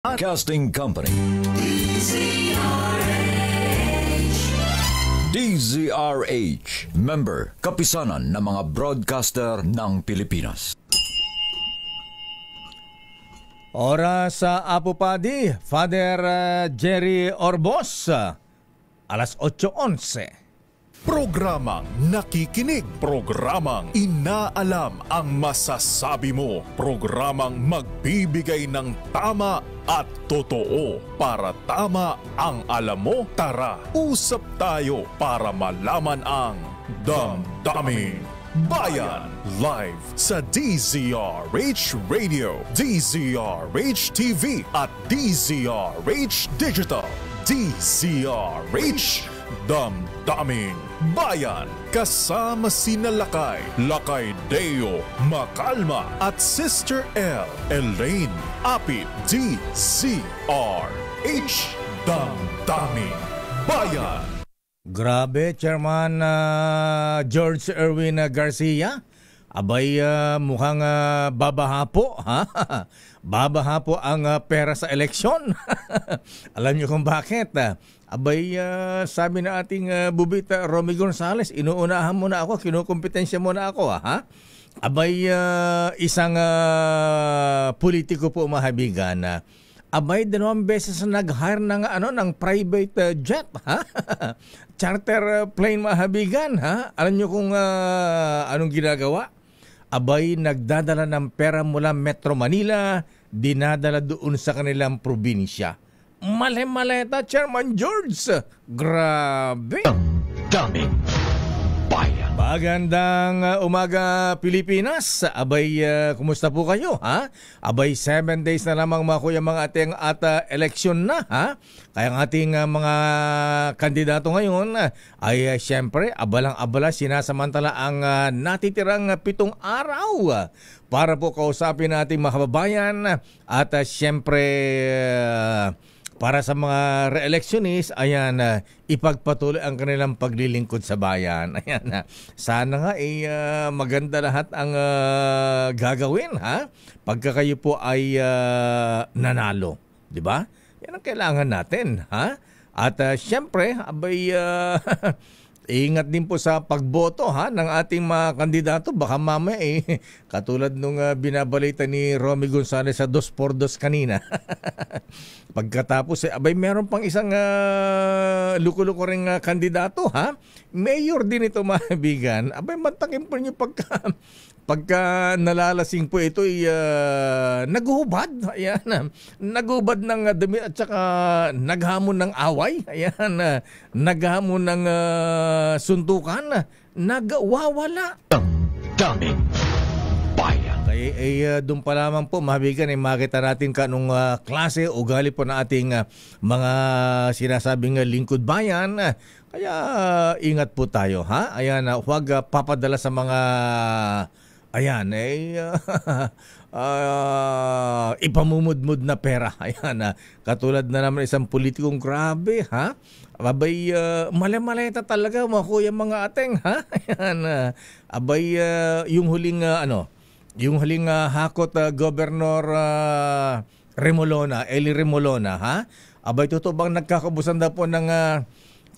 Broadcasting Company. DZRH. Member, kapisanan ng mga broadcaster ng Pilipinas. Oras sa Apo Padi, Father Jerry Orbos, alas 8:11. Programang nakikinig, programang inaalam ang masasabi mo, programang magbibigay ng tama at totoo. Para tama ang alam mo, tara, usap tayo para malaman ang Damdaming Bayan. Live sa DZRH Radio, DZRH TV at DZRH Digital. DZRH Damdaming Bayan. Kasama sina Lakay Deo Macalma at Sister L. Elaine Apit. DZRH Damdaming Bayan. Grabe, Chairman George Erwin Garcia. Abay, mukhang babaha po, ha? Babaha po ang pera sa eleksyon. Alam niyo kung bakit? Abay, sabi na ating bubita Romy Gonzales, inuunahan mo na ako, kinukompetensya mo na ako, ha? Abay, isang politiko po, mahabigan. Abay, 2 beses na nag-hire ng private jet, ha? Charter plane, mahabigan, ha? Alam niyo kung anong ginagawa? Abay, nagdadala ng pera mula Metro Manila, dinadala doon sa kanilang probinsya. Mali-maleta, Chairman George. Grabe. Damdaming Bayan. Magandang umaga, Pilipinas. Abay, kumusta po kayo, ha? Abay, 7 days na lamang mga kuya mga ating at eleksyon na, ha? Kaya ang ating mga kandidato ngayon ay siyempre, abalang-abala, sinasamantala ang natitirang 7 araw para po kausapin natin mga kababayan at siyempre para sa mga re-electionist, ayan, ipagpatuloy ang kanilang paglilingkod sa bayan. Ayan, sana nga maganda lahat ang gagawin, ha? Pagka kayo po ay nanalo, di ba? Yan ang kailangan natin, ha? At siyempre, abay, ingat din po sa pagboto, ha, ng ating mga kandidato. Baka mamaya katulad nung binabalita ni Romy Gonzales sa 2x2 kanina. Pagkatapos, abay, meron pang isang luko-luko ring kandidato, ha? Mayor din ito, mabigan. Abay, mantakin po niyo pagka nalalasing po ito, naguhubad. Ayan, naguhubad ng damit at saka naghamon ng away. Ayan, naghamon ng suntukan. Nagwawala. Damdaming Bayan. Kaya doon pa lamang po, mabigan, makita natin kanong klase, ugali po na ating mga sinasabing lingkod bayan. Kaya ingat po tayo, ha? Ayan, huwag papadala sa mga ipamumudmud na pera. Ayan, katulad na naman isang politikong grabe, ha? Abay, mali-maleta talaga mga kuya mga ateng, ha? Ayan, abay, yung huling hakot Governor Remolona, Eli Remolona, ha? Abay, totoo bang nagkakabusan na po ng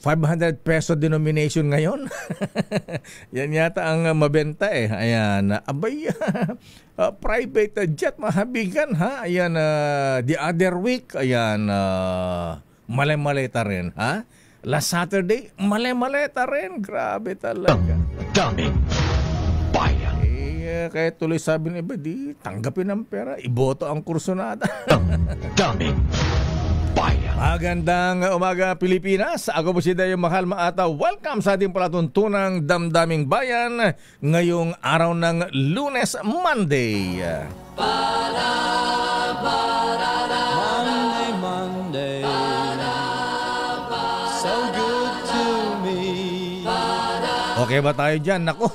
500 peso denomination ngayon? Yan yata ang mabenta, eh. Ayan, abay, private jet, mahabigan, ha? Ayan, the other week, ayan, mali-maleta rin, ha? Last Saturday, mali-maleta rin. Grabe talaga. Damdaming Bayan. Kaya tuloy sabi ni iba, di tanggapin ang pera, iboto ang kursunada. Damdaming Bayan. Magandang umaga, Pilipinas. Ako po si Dayo Mahalma at welcome sa ating palatuntunang Damdaming Bayan ngayong araw ng Lunes, Monday. Monday, so good to me. Okay ba tayo dyan? Naku,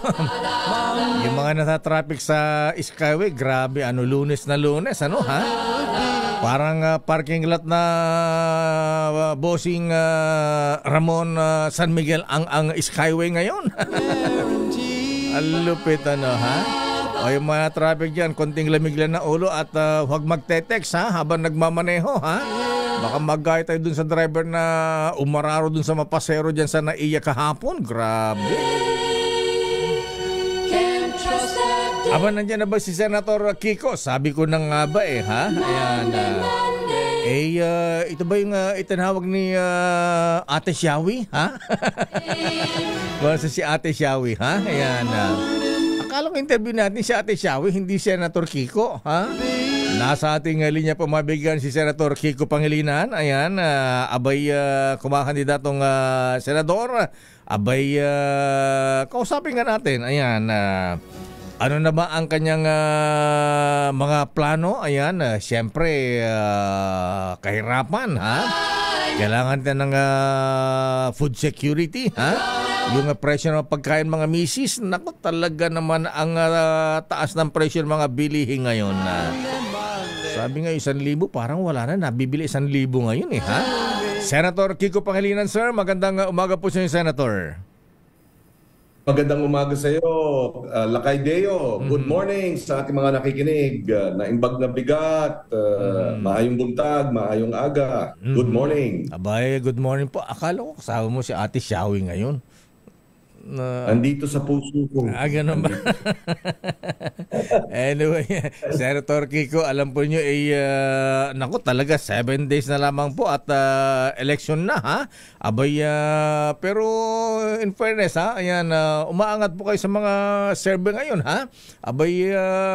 yung mga nasa-traffic sa Skyway, grabe, Lunes na Lunes, ha? Parang parking lot na bossing Ramon San Miguel ang Skyway ngayon. Ang lupit, ha? O yung mga traffic dyan, konting lamig lang na ulo at huwag magte-text ha, habang nagmamaneho ha. Baka mag-gaya tayo dun sa driver na umararo dun sa mapasero dyan sa Naiya kahapon. Grabe. Aba, nandiyan na ba si Senator Kiko? Sabi ko na nga ba ha? Ayan. Ito ba yung itinawag ni Ate Shawi, ha? Wala si Ate Shawi, ha? Ayan. Akala ko interview natin si Ate Shawi, hindi Senator Kiko, ha? Nasa ating linya po mabigyan si Senator Kiko Pangilinan. Ayan, abay kumakandidatong senador. Abay, kausapin nga natin. Ayan, ano na ba ang kanyang mga plano? Ayan, siyempre, kahirapan, ha? Kailangan natin ng food security, ha? Yung presyo ng pagkain mga misis, naku, talaga naman ang taas ng presyo ng mga bilihin ngayon. Sabi nga 1,000, parang wala na, nabibili 1,000 ngayon ha? Senator Kiko Pangilinan, sir, magandang umaga po sa inyo, Senator. Magandang umaga sa iyo, Lakay Deo. Good morning sa ating mga nakikinig. Naimbag na bigat, maayong buntag, maayong aga. Good morning. Abay, good morning po. Akala ko kasama mo si Ate Shawi ngayon. Andito sa puso ko. Ganun ba? Anyway, Senator Kiko, alam po nyo, naku, talaga 7 days na lamang po at election na, ha? Abay, pero in fairness, ha? Ayan, umaangat po kayo sa mga survey ngayon, ha? Abay,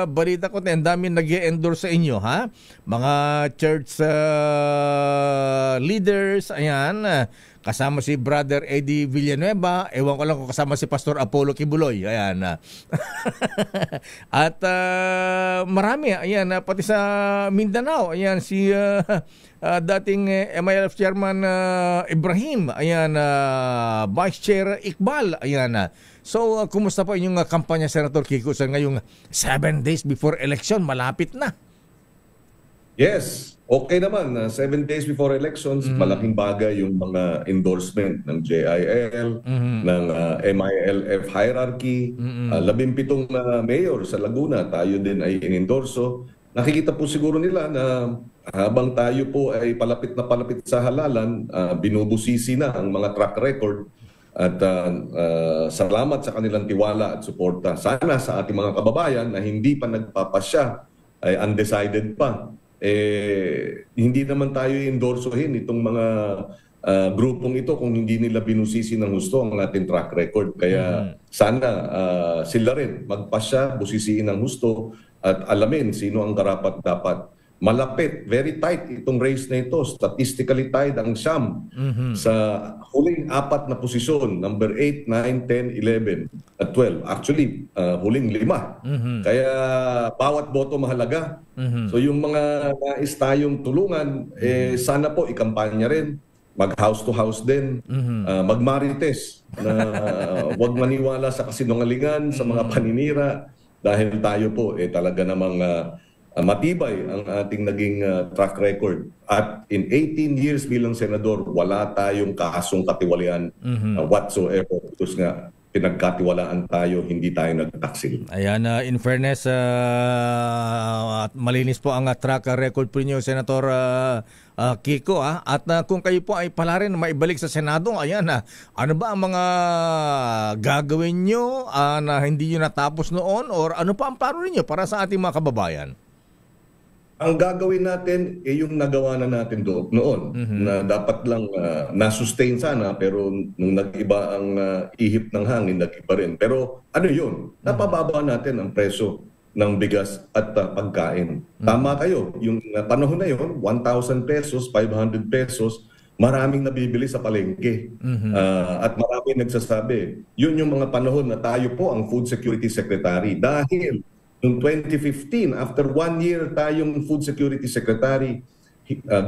balita ko na ang dami nag-endorse sa inyo, ha? Mga church leaders, ayan, kasama si Brother Eddie Villanueva. Ewan ko lang kung kasama si Pastor Apollo Kibuloy. Ayan. At marami. Ayan, pati sa Mindanao. Ayan, si dating MILF Chairman Ibrahim. Ayan, Vice Chair Iqbal. Ayan. So, kumusta po inyong kampanya, Senator Kiko, sa ngayong 7 days before election? Malapit na. Yes, okay naman. 7 days before elections, malaking bagay yung mga endorsement ng JIL, ng MILF hierarchy, 17 na mayor sa Laguna, tayo din ay inendorso. Nakikita po siguro nila na habang tayo po ay palapit na palapit sa halalan, binubusisi na ang mga track record at salamat sa kanilang tiwala at suporta. Sana sa ating mga kababayan na hindi pa nagpapasya, ay undecided pa, hindi naman tayo endorsohin itong mga grupong ito kung hindi nila binusisi ng gusto ang ating track record. Kaya sana sila rin magpasya, busisiin ng gusto at alamin sino ang karapat-dapat. Malapit, very tight itong race na ito. Statistically tied ang siyam sa huling 4 na posisyon, number 8, 9, 10, 11 at 12. Actually, huling 5. Kaya bawat boto mahalaga. So yung mga nais tayong tulungan, sana po ikampanya rin. Mag-house to house din. Magmarites na huwag maniwala sa kasinungalingan, sa mga paninira. Dahil tayo po talaga namang matibay ang ating naging track record. At in 18 years bilang senador, wala tayong kasong katiwalian whatsoever. Because nga, pinagkatiwalaan tayo, hindi tayo nagtaksil. Ayan, in fairness, malinis po ang track record po niyo, Senator Kiko. At kung kayo po ay pala rin maibalik sa Senado, ayan, ano ba ang mga gagawin nyo na hindi nyo natapos noon? Or ano pa ang plano ninyo para sa ating mga kababayan? Ang gagawin natin yung nagawa na natin noon na dapat lang na-sustain sana pero nung nag-iba ang ihip ng hangin, nag-iba rin. Pero ano yun? Napababa natin ang presyo ng bigas at pagkain. Tama kayo, yung panahon na yun, 1,000 pesos, 500 pesos, maraming nabibili sa palengke. At maraming nagsasabi, yun yung mga panahon na tayo po ang Food Security Secretary. Dahil noong 2015, after 1 year tayong Food Security Secretary,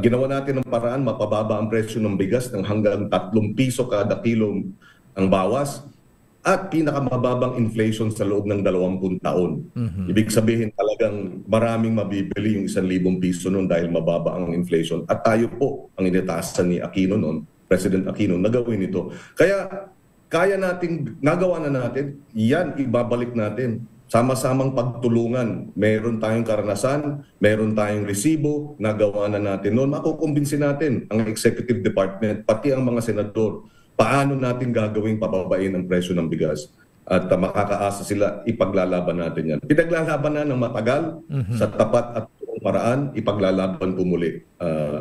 ginawa natin ng paraan, mapababa ang presyo ng bigas ng hanggang 3 piso kada kilo ang bawas at pinakamababang inflation sa loob ng 20 taon. Ibig sabihin talagang maraming mabibili yung 1,000 piso noon dahil mababa ang inflation. At tayo po ang initaasan ni Aquino noon, President Aquino, na gawin ito. Kaya kaya nating, nagawa na natin, yan ibabalik natin. sama-samang pagtulungan. Meron tayong karanasan, meron tayong resibo, nagawa na natin noon. Makukumbinsin natin ang executive department, pati ang mga senador, paano natin gagawing pababain ang presyo ng bigas. At makakaasa sila, ipaglalaban natin yan. Pinaglalaban na ng matagal, sa tapat at totoong paraan, ipaglalaban pumuli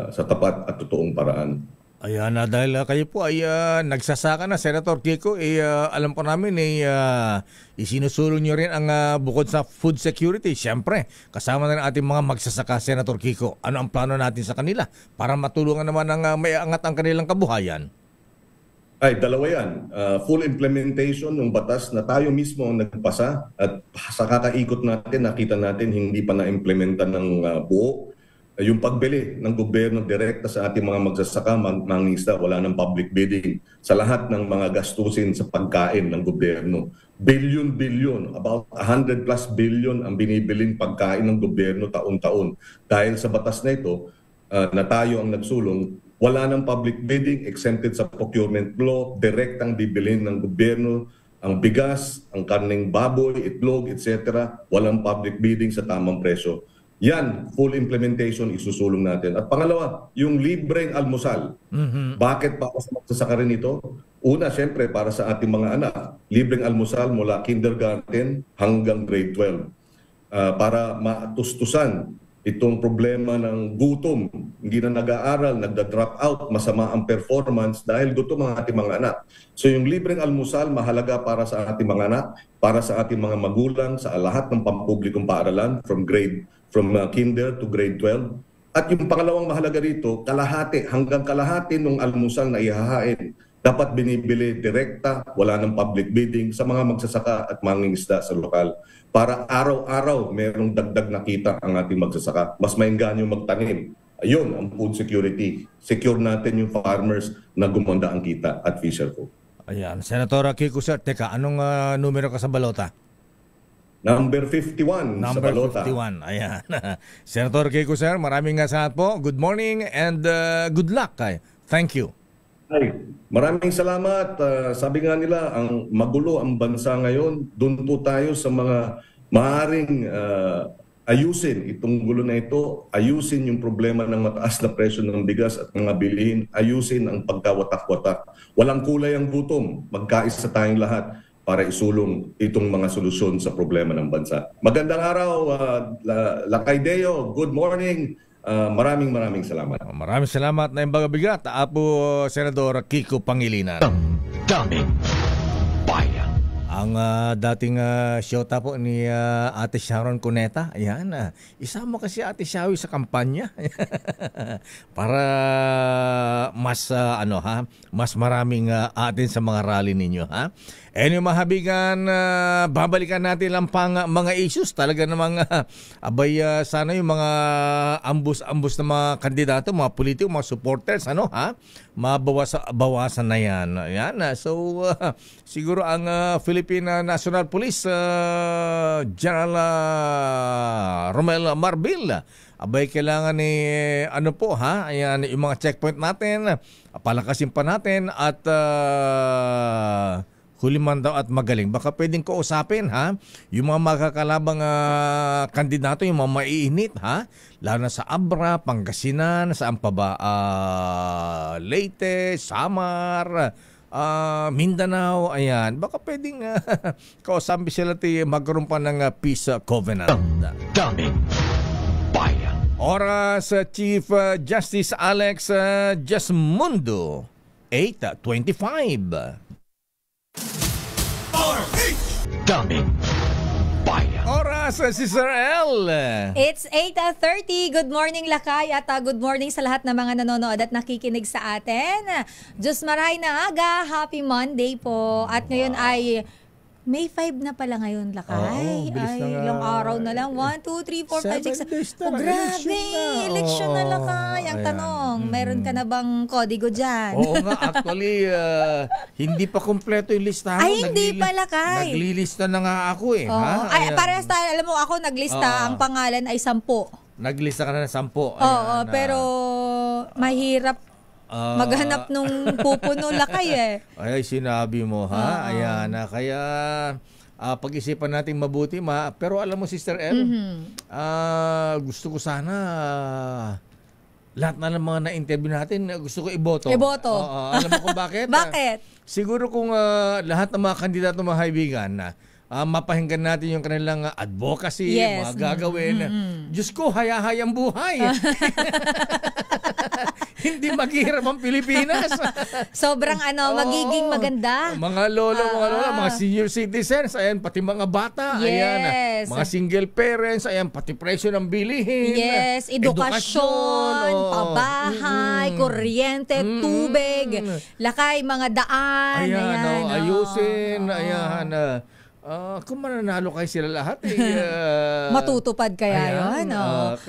sa tapat at totoong paraan. Ayan, dahil kayo po ay nagsasaka na, Senator Kiko, alam po namin isinusulong nyo rin ang bukod sa food security. Siyempre, kasama na rin ating mga magsasaka, Senator Kiko. Ano ang plano natin sa kanila para matulungan naman ang may angat ang kanilang kabuhayan? Ay, dalawa yan. Full implementation ng batas na tayo mismo ang nagpasa at sa kakaikot natin, nakita natin hindi pa na-implementa ng buo. Yung pagbili ng gobyerno direkta sa ating mga magsasaka, mangingisda, wala ng public bidding. Sa lahat ng mga gastusin sa pagkain ng gobyerno. Billion, about 100 plus billion ang binibiling pagkain ng gobyerno taon-taon. Dahil sa batas na ito, na tayo ang nagsulong, wala ng public bidding, exempted sa procurement law, direktang bibilin ng gobyerno ang bigas, ang karneng baboy, itlog, etc. Walang public bidding sa tamang presyo. Yan, full implementation, isusulong natin. At pangalawa, yung libreng almusal. Bakit para sa magsasaka rin ito? Una, siyempre, para sa ating mga anak. Libreng almusal mula kindergarten hanggang grade 12. Para matustusan itong problema ng gutom. Hindi na nag-aaral, nagda-drop out, masama ang performance dahil gutom ang ating mga anak. So yung libreng almusal, mahalaga para sa ating mga anak, para sa ating mga magulang, sa lahat ng pampublikong paaralan from kinder to grade 12. At yung pangalawang mahalaga rito, hanggang kalahati ng almusal na ihahain, dapat binibili direkta, wala ng public bidding sa mga magsasaka at mangingisda sa lokal. Para araw-araw merong dagdag na kita ang ating magsasaka. Mas maingganyo magtanim. Ayun ang food security. Secure natin yung farmers na gumanda ang kita at fisher co. Ayan, Senator Kiko, sir, teka, anong numero ka sa balota? Number 51 sa balota. Number 51, ayan. Senator Kiko, sir, maraming salamat po. Good morning and good luck. Thank you. Ay, maraming salamat. Sabi nga nila, ang magulo ang bansa ngayon. Doon po tayo sa mga maaaring ayusin itong gulo na ito, ayusin yung problema ng mataas na presyo ng bigas at mga bilihin, ayusin ang pagkawatak-watak. Walang kulay ang gutom. Magkaisa tayong lahat para isulong itong mga solusyon sa problema ng bansa. Magandang araw, Lakay Deo. Good morning. Maraming salamat. Maraming salamat na yung bagabigat. Apo Senador Kiko Pangilinan. Daming bayan. Ang dating siyota po ni Ate Sharon Cuneta, ayan, isama kasi Ate Shawi sa kampanya para mas mas maraming atin sa mga rally ninyo, ha. Yung mahabigan, babalikan natin lang pang mga issues. Talaga namang sana yung mga ambus na mga kandidato, mga politiko, mga supporters, mabawasan na yan. Ayan, so siguro ang Philippine National Police General Romel Marbil, kailangan ayan, yung mga checkpoint natin, palakasin pa natin at huliman daw at magaling. Baka pwedeng kausapin, yung mga makakalabang kandidato, yung mga maiinit, lalo na sa Abra, Pangasinan, saan pa ba? Leyte, Samar, Mindanao, ayan. Baka pwedeng kausapin sila magkaroon pa ng peace covenant. Daming bayan. Oras, Chief Justice Alex Jasmundo, 8:25. Daming bayan. Oras, si Sir L. It's 8:30. Good morning, Lakay, at good morning sa lahat ng mga nanonood at nakikinig sa atin. Diyos maray na aga. Happy Monday po. At ngayon ay May 5 na pala ngayon, Lakay. Ilang araw na lang. 1, 2, 3, 4, 5, 6. Grabe! Eleksyon na, Lakay. Ang tanong, meron ka na bang kodigo dyan? Oo nga, actually, hindi pa kompleto yung listahan. Ay, hindi pa, Lakay. Naglilista na nga ako eh. Ay, parehas tayo. Alam mo, ako naglista. Ang pangalan ay 10. Naglista ka na ng 10. Oo, pero mahirap maghanap nung pupuno, Lakay eh. Ay, sinabi mo, ha? Ayan, kaya pag-isipan natin mabuti. Pero alam mo, Sister El, gusto ko sana lahat na ng mga na-interview natin, gusto ko iboto. Iboto. Alam mo kung bakit? Bakit? Siguro kung lahat ng mga kandidato, mga kaibigan, mapahinggan natin yung kanilang advocacy, mga gagawin. Diyos ko, hayahayang buhay. Hindi maghihirap ang Pilipinas. Sobrang magiging maganda. Mga lolo, mga senior citizens, ayan, pati mga bata, ayan, mga single parents, ayan, pati presyo ng bilihin. Yes, edukasyon, pabahay, kuryente, tubig, lakay, mga daan. Ayan, ayusin, ayan, kung mananalo kayo sila lahat, matutupad kaya yun.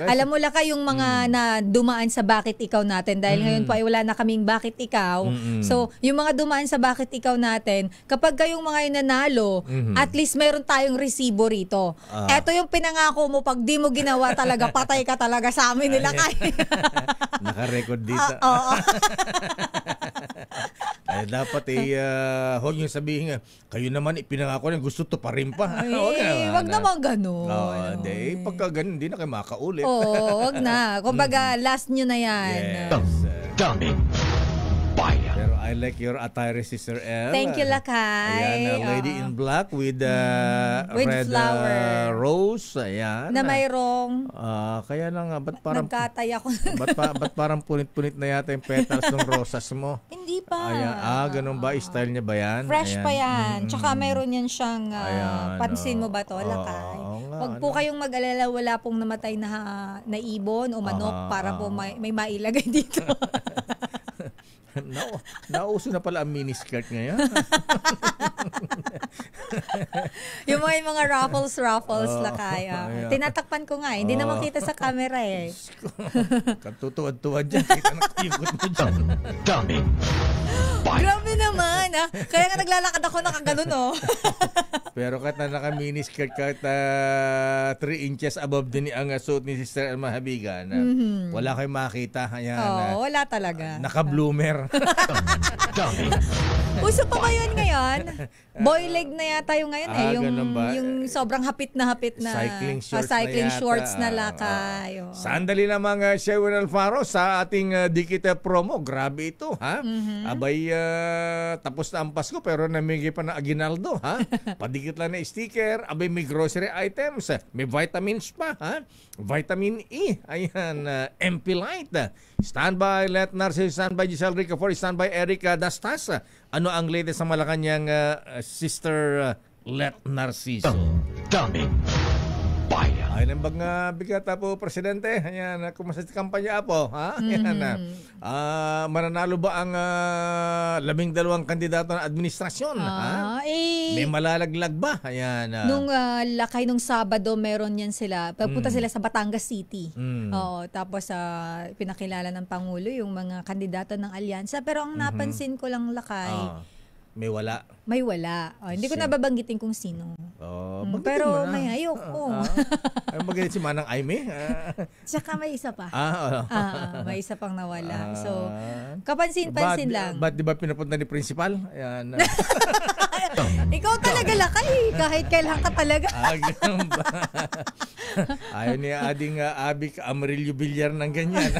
Alam mo, Lakay, yung mga na dumaan sa Bakit Ikaw natin, dahil ngayon po ay wala na kaming Bakit Ikaw. So, yung mga dumaan sa Bakit Ikaw natin, kapag kayong mga yung nanalo, at least meron tayong resibo rito. Eto yung pinangako mo, pag di mo ginawa talaga, patay ka talaga sa amin nila, Lakay. Naka-record dito. Ay, dapat huwag yung sabihin, kayo naman ipinangako na gusto to pa rin pa. Wag naman ganun. Hindi, pagka ganun, hindi na kayo makaulit. Wag na. Kumbaga, last nyo na yan. Daming bayan. Pero I like your attire, Sister El. Thank you, Lakay. Ayan, lady in black with red flower. rose. Ayan. Na mayroong kaya lang, ba't parang nagkatay ako. ba't parang punit-punit na yata yung petals ng rosas mo? Hindi pa. Ayan. Ganun ba? Style niya ba yan? Fresh Ayan. pa yan. Tsaka mayroon yan siyang pansin mo ba to, Lakay? Huwag po kayong mag-alala, wala pong namatay na ibon o manok para po may mailagay dito. Nauso na pala ang miniskirt ngayon. yung mga ruffles, Lakay. Tinatakpan ko nga. Hindi na makita sa camera eh. Katutuwad-tuwad dyan. Kita na kikot mo dyan. Daming bayan. Grabe naman. Kaya nga naglalakad ako nakaganon. Pero kahit na naka-miniskirt, kahit 3 inches above din ang suit ni Sister Elma Habigan, wala kayong makita. Ayan, wala talaga. Naka-bloomer. Daming Uso pa ba yun ngayon? Boy leg na yata yung ngayon yung sobrang hapit na cycling shorts shorts na Lakay. Sandali lamang Sherwin Alfaro sa ating dikit promo. Grabe ito, ha? Abay, tapos na ang Pasko pero namigay pa na aginaldo, ha? Padikit lang na sticker. Abay, may grocery items. May vitamins pa, ha? Vitamin E. Ayan, MP Light. Standby Let Narcis, standby Giselle Ricafort, standby Erica Dastas. Ano ang latest sa Malacanang Sister Let Narciso? daming bayan. Ay, nang bigata po, Presidente. Ayan, kumusta sa kampanya po? Ha? Ayan, mananalo ba ang 12 kandidato ng administrasyon? May malalaglag ba? Ayan. Nung Lakay nung Sabado, meron yan sila. Pupunta sila sa Batangas City. Oo, tapos pinakilala ng Pangulo yung mga kandidato ng alyansa. Pero ang napansin ko lang, Lakay, may wala. may wala. Hindi ko nababanggitin kung sino. Pero may ayoko. Ay, magalit si Manang Aimee. Tsaka may isa pa. May isa pang nawala. So, kapansin-pansin lang. Ba't di ba pinapunta ni Principal? Ayan. Ikaw talaga, Lakay. Kahit kailan ka talaga. Ganun ba? Ayaw ni ading Abik Amarillo Villar ng ganyan.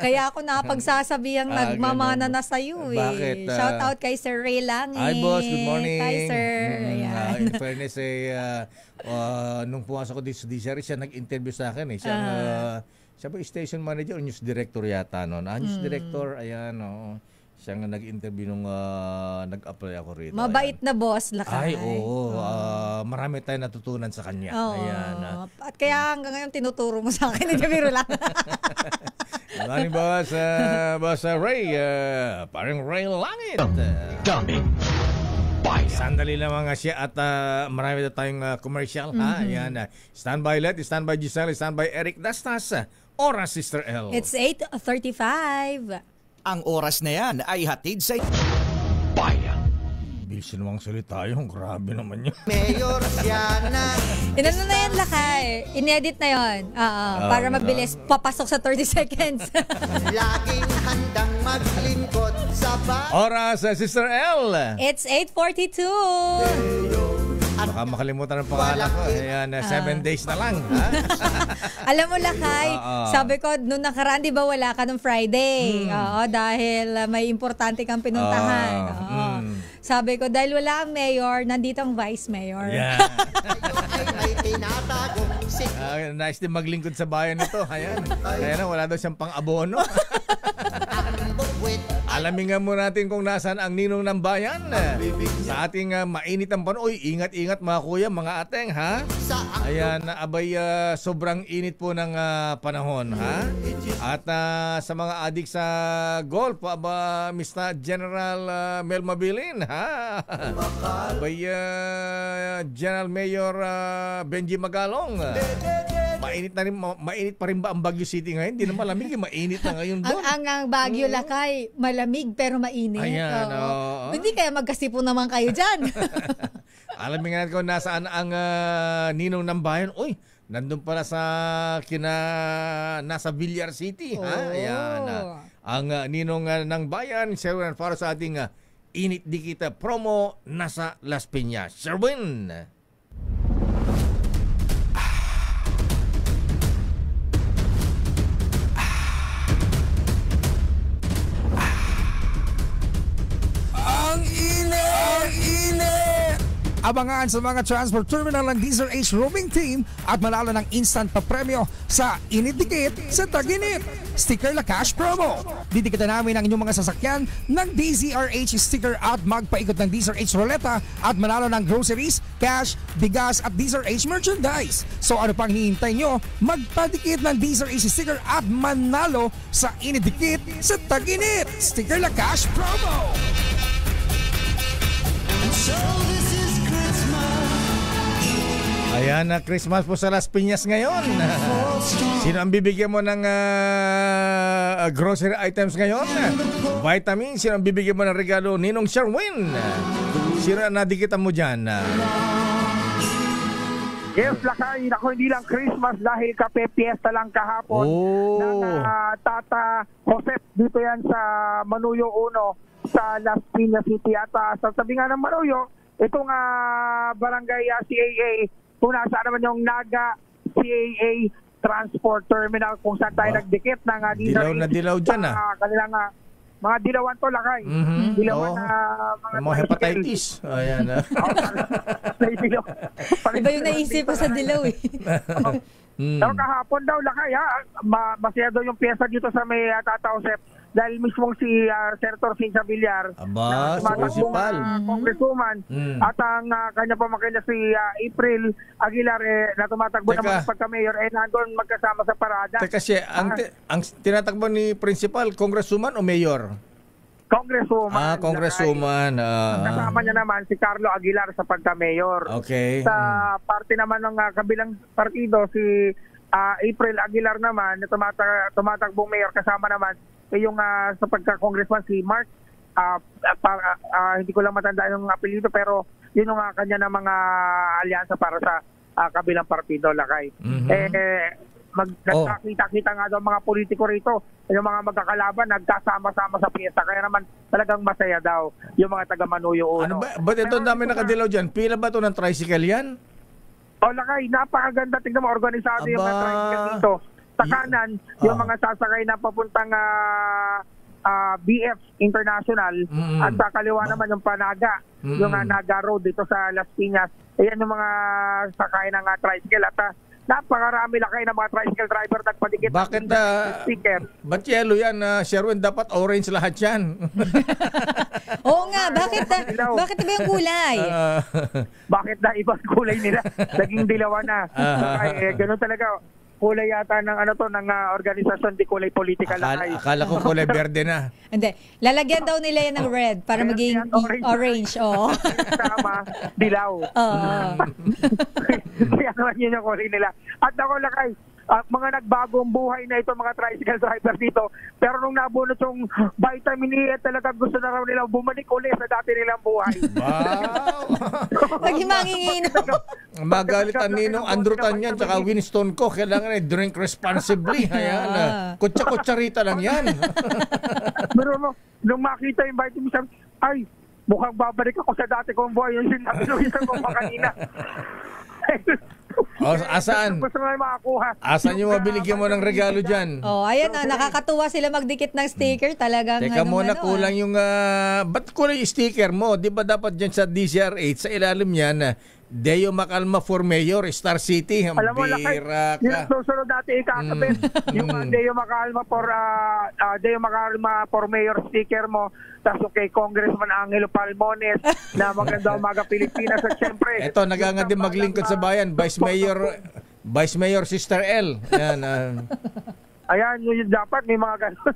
Kaya ako napagsasabihang nagmamana na sa'yo eh. Bakit? Shout out kay Sir Ray Langit. Hi, boss. Good morning. Hi, sir. Ayan. In fairness, nung pumasok ko dito sa DCR, siya nag-interview sa akin. Siya ba station manager o news director yata noon? News director, ayan. Siya nga nag-interview nung nag-apply ako rito. Mabait na boss, Lakay. Ay, oo. Marami tayong natutunan sa kanya. Ayan. At kaya hanggang ngayon tinuturo mo sa akin. Hindi biro lang. Maraming Boss Ray. Parang Ray Langit. Daming bayan. Sandali lamang siya at marami na tayong commercial. Ayan. Standby Let, standby Giselle, standby Eric Dastas. Oras, Sister L. It's 8:35. Ang oras na yan ay hatid sa Bayan. Bilis namang salita yung grabe naman yun. Mayor Yana. Inano na yan, Lakay? Inedit na yon. Para mabilis papasok sa 30 seconds. Laging handang maglingkod sa Oras, Sister L. It's 8:42. Baka makalimutan ang pangalan ko. Ayan, 7 days na lang. Ha? Alam mo, Lakay, sabi ko, nung nakaraan, di ba wala ka nung Friday? Oo, dahil may importante kang pinuntahan. Oo. Sabi ko, dahil wala ang mayor, nandito ang vice mayor. Yeah. ay may tinatagong Nice din maglingkod sa bayan nito. Ayan. Kaya na, wala daw siyang pang-abono. bukwit. Alamin nga muna natin kung nasaan ang ninong ng bayan. Sa ating mainit ang panahon. Uy, ingat-ingat mga kuya, mga ateng, ha? Ayan, abay, sobrang init po ng panahon, ha? At sa mga adik sa golf, aba, Mr. General Mel Mabilin, ha? Abay, General Mayor Benji Magalong. Mainit pa rin ba ang Baguio City ngayon? Hindi na malamig, mainit na ngayon doon. Ang Baguio, Lakay, malamig pero mainit. Ayan, Hindi kaya magkasipo naman kayo dyan. Alamin nga natin kung nasaan ang ninong ng bayan. Uy, nandun pala sa nasa Villar City. Ha? Ayan. Ang ninong ng bayan, Sherwin, para sa ating init di kita promo, nasa Las Piñas. Sherwin! Abangan sa mga transport terminal ng DZRH roaming team at manalo ng instant pa premyo sa Init Dikit sa Tag-Init. Sticker La Cash Promo. Didikitan namin ang inyong mga sasakyan ng DZRH sticker at magpaikot ng DZRH Roleta at manalo ng groceries, cash, bigas at DZRH merchandise. So ano pang hinihintay nyo? Magpadikit ng DZRH sticker at manalo sa Init Dikit sa Tag-Init. Sticker La Cash Promo. Ayan na, Christmas po sa Las Piñas ngayon. Sino ang bibigyan mo ng grocery items ngayon? Vitamin. Sino ang bibigyan mo ng regalo? Ninong Sherwin. Sino ang nadikitan mo dyan? Yes, Lakay. Ako, hindi lang Christmas dahil kape fiesta lang kahapon ng Tata Josep. Dito yan sa Manuyo 1 sa Las Piñas City. At sa tabi nga ng Manuyo, itong barangay CAA, kung nasaan naman yung Naga CAA Transport Terminal kung saan tayo nagdikit ng dilaw na dilaw dyan kanilang mga dilawan to, Lakay. Dilawan na mga hepatitis. Ayan na. Iba yung naisip ko sa dilaw eh. Pero kahapon daw, Lakay, masaya daw yung pyesa dito sa may Tata Josep. Dahil mismong si Senator Cynthia Villar, Aba, si Principal, Congresswoman, at ang kanya pamakila si April Aguilar na tumatakbo naman sa pagka-mayor, nandun magkasama sa parada. Teka siya, ang tinatakbo ni Principal, Congresswoman o Mayor? Congresswoman. Congresswoman. Kasama niya naman si Carlo Aguilar sa pagka-mayor. Okay. Sa parte naman ng kabilang partido, si April Aguilar naman, na tumatakbong mayor, kasama naman yung sa pagka-congressman si Mark, hindi ko lang matanda yung apelyido, pero yun yung kanya na mga alyansa para sa kabilang partido, Lakay. Nagkakita-kita nga daw mga politiko rito, yung mga magkakalaban, nagkasama-sama sa piyesta, kaya naman talagang masaya daw yung mga taga-Manuyo 1. Ano ba? Ba't ito dami nakadilaw dyan? Pila ba ito ng tricycle yan? Lakay, napakaganda. Tingnan mo, organisado yung mga tricycle dito. Sa kanan, yung mga sasakay na papuntang BF International, at sa kaliwa naman yung Panaga, yung Naga Road dito sa Las Piñas. Ayan yung mga sakay ng tricycle. At napakarami, Lakay, ng mga tricycle driver nagpadikit. Bakit ba't yellow yan, Sherwin? Dapat orange lahat yan. Oo nga, bakit iba yung kulay? Bakit na ibang kulay nila? Naging dilawan na. Ganun talaga. Kulay yata ng ng organisasyon, di kulay politika lang. Akala ko kulay berde na. Hindi. Lalagyan daw nila yan ng red para maging orange. Tama, dilaw. Kaya naman yun yung kulay nila. At ako, Lakay, mga nagbagong buhay na ito, mga tricycle driver dito. Pero nung nabunot yung vitamin E, talaga gusto na raw nila bumalik ulit sa dati nilang buhay. Wow! Naghimangingin. Magalit ang Ninong Andrew Tanyan tsaka Winston ko. Kailangan drink responsibly. Ayan. Kutsa-kutsarita lang yan. Pero nung makita yung vitamin, ay, mukhang babalik ako sa dati kong buhay. Yung sinabi ng isang ko pa kanina. Asaan? Gusto nga makakuha. Asan yung mabiligyan mo ng regalo dyan? Oh, ayan na, nakakatuwa sila magdikit ng sticker talagang. Teka muna, kulang yung... ba't kulang yung sticker mo? Di ba dapat dyan sa DCR8, sa ilalim yan, Deo Macalma for Mayor, Star City. Alam mo, Lakay, yung susunod natin ikakabit. Yung Deo Macalma for Mayor sticker mo. Tapos kay Congressman Angelo Palmones na maganda umaga Pilipinas. At syempre, eto, naganga din maglingkod sa bayan. Vice Mayor Sister L. Yan. Ayan, yun dapat may mga ganun.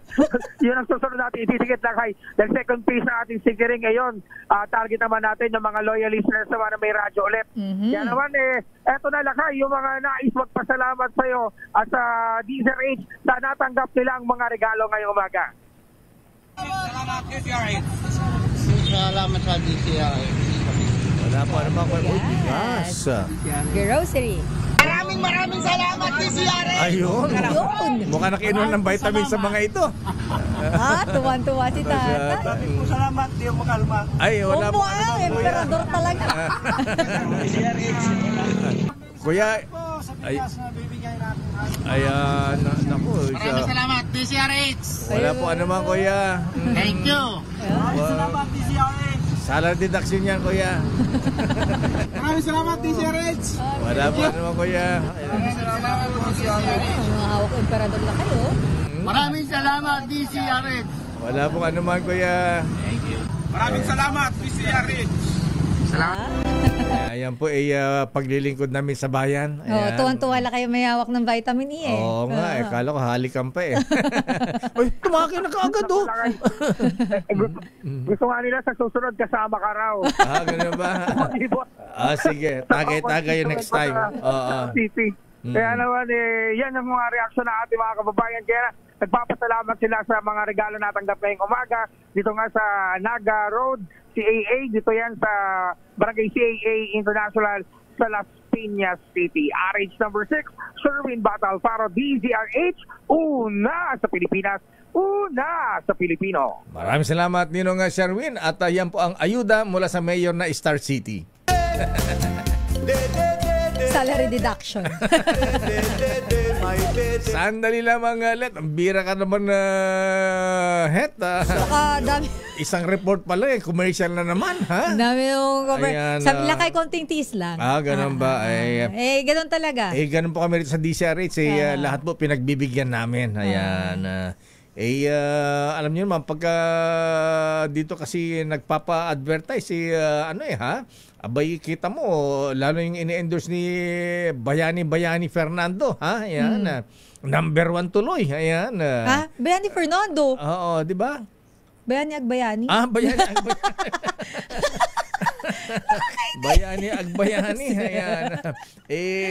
Yun ang susunod natin ititikit lang kay dahil second phase na ating stickering ngayon. Target naman natin yung mga loyal listeners naman na may radyo ulit. Yan naman eto na Lakay, yung mga nais magpasalamat sa iyo at sa DZRH na natanggap nila ang mga regalo ngayong umaga. Salamat sa DCRH. Wala pa naman ko. Bigas. Grocery. Maraming salamat, DCRH. Ayun. Mukha nakiinom ng vitamin sa mga ito. Tuwan-tuwa si Tata. Salamat, Deo Macalma. Ay, wala Opo, emperador talaga. Kuya, ayan, naku. Maraming salamat, DCRH. Wala po anuman, kuya. Thank you. Salamat, DCRH. Salary deduction yan, kuya. Maraming salamat, DCRH. Wala po anuman, kuya. Mga hawak emperador na kayo. Maraming salamat, DCRH. Wala po anuman, kuya. Maraming salamat, DCRH. Ayan po ay paglilingkod namin sa bayan. Oh, tuwan-tuwa lang kayo may hawak ng vitamin E eh. Oo nga, kala ko halikan pa eh. Uy, tumaki na kaagad oh. Gusto nga nila sa susunod kasama ka raw. Ganun ba? Sige, tagay yung next time. City. Kaya naman, yan ang mga reaksyon ng ating mga kababayan. Kaya nagpapasalamat sila sa mga regalo natanggap ngayong umaga. Dito nga sa Naga Road, CAA. Dito yan sa Barangay CAA International sa Las Piñas City. RH number 6, Sherwin Batalfaro, DZRH. Una sa Pilipinas, una sa Pilipino. Maraming salamat, Ninong Sherwin. At yan po ang ayuda mula sa mayor na Star City. Salary deduction. Sandali lamang, Let. Ang bira ka naman na Het. Saka dami. Isang report pala eh. Commercial na naman, ha? Dami yung Ayan, sabi lang kay konting tiis lang. Ganun ba? Ganun talaga. Ganun po kami rito sa DCRH. Lahat po pinagbibigyan namin. Ayan. Alam niyo naman, pagka dito kasi nagpapa-advertise, abay, kita mo, lalo yung ini-endorse ni Bayani Fernando, ha? Ayan. Number 1 tuloy. Ayan. Bayani Fernando? Oo, di ba? Bayani Agbayani? Bayani Agbayani. Bayani Agbayani. Ayan.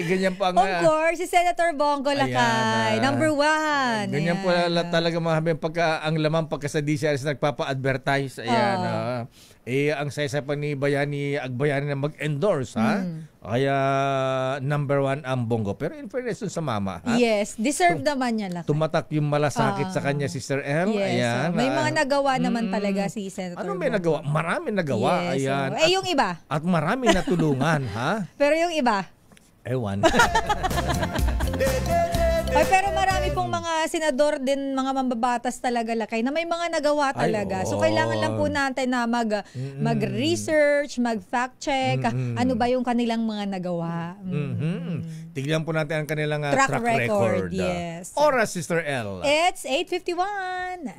Ganyan pa ang... Of course, si Senator Bongo Lakay. Number 1. Ganyan po talaga mga habang pagka ang laman pagka sa DCRS nagpapa-advertise. Ayan. Ang saya pa ni Bayani Agbayani na mag-endorse, ha? Kaya number 1 ang Bongo. Pero in fairness sa mama, ha? Yes, deserve naman niya Lakay. Tumatak yung malasakit sa kanya, Sister L. Yes. Ayan. May mga nagawa naman talaga si Senator Ano may Bongo. nagawa? Marami nagawa. Yes. Ayan. Yung iba? At marami natulungan, ha? Pero yung iba? Ewan. Pero marami pong mga senador din, mga mambabatas talaga Lakay na may mga nagawa talaga. So kailangan lang po natin na mag-research, mag-fact check, ano ba yung kanilang mga nagawa. Tignan po natin ang kanilang track record. Yes. Oras, Sister L. It's 8:51.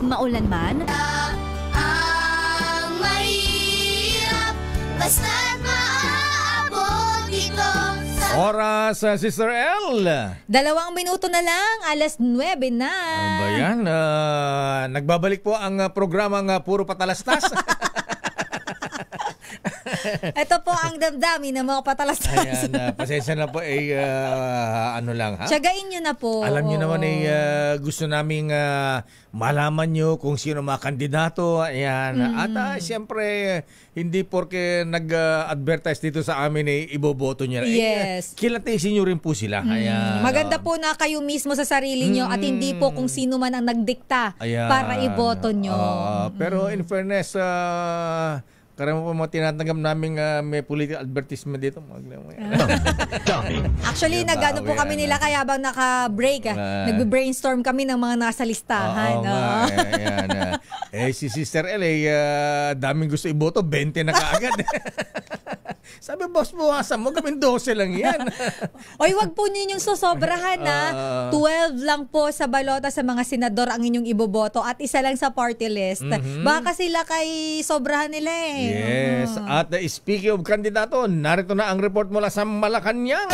Maulan man, ang mahirap basta't maaabot ito sa... Oras, Sister L. 2 minuto na lang, alas 9 na. Ano ba yan? Nagbabalik po ang programang Puro Patalastas. Ito po ang damdamin ng mga patalas-talas. Ayan, pasensya na po ano lang ha. Tiyagain nyo na po. Alam nyo naman gusto naming malaman nyo kung sino mga kandidato. Ayan. At siyempre, hindi porke nag-advertise dito sa amin iboboto nyo. Yes. Kilatisin nyo rin po sila. Ayan. Maganda po na kayo mismo sa sarili nyo at hindi po kung sino man ang nagdikta para iboto nyo. Pero in fairness, karami po mga tinatanggap namin may political advertisement dito. Actually, nag-ano po kami nila kaya habang naka-break. Nagbe-brainstorm kami ng mga nasa listahan. Si Sister L, daming gusto iboto, 20 na kaagad. Sabi, boss, buwasan mo, gawin 12 lang yan. Oy, wag po ninyong sosobrahan na. 12 lang po sa balota sa mga senador ang inyong iboboto at isa lang sa party list. Baka sila kay sobrahan nila Yes. At speaking of kandidato, narito na ang report mula sa Malacanang.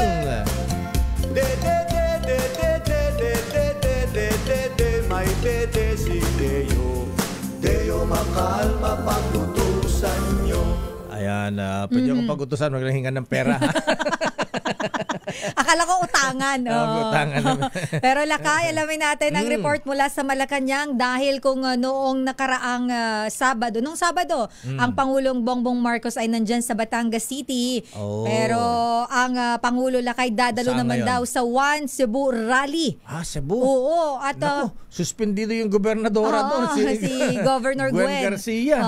May dede si Deo makalma pag-utusan nyo. Ayan, pwede ako pag-utusan, maglahingan ng pera. Akala ko utangan. Utangan. Pero Lakay, alamin natin ang report mula sa Malacanang dahil kung noong nakaraang Sabado, ang Pangulong Bongbong Marcos ay nandyan sa Batangas City. Pero ang Pangulo Lakay dadalo naman daw sa One Cebu Rally. Cebu? Oo. At suspendido yung gobernadora doon. Si Governor Gwen Garcia.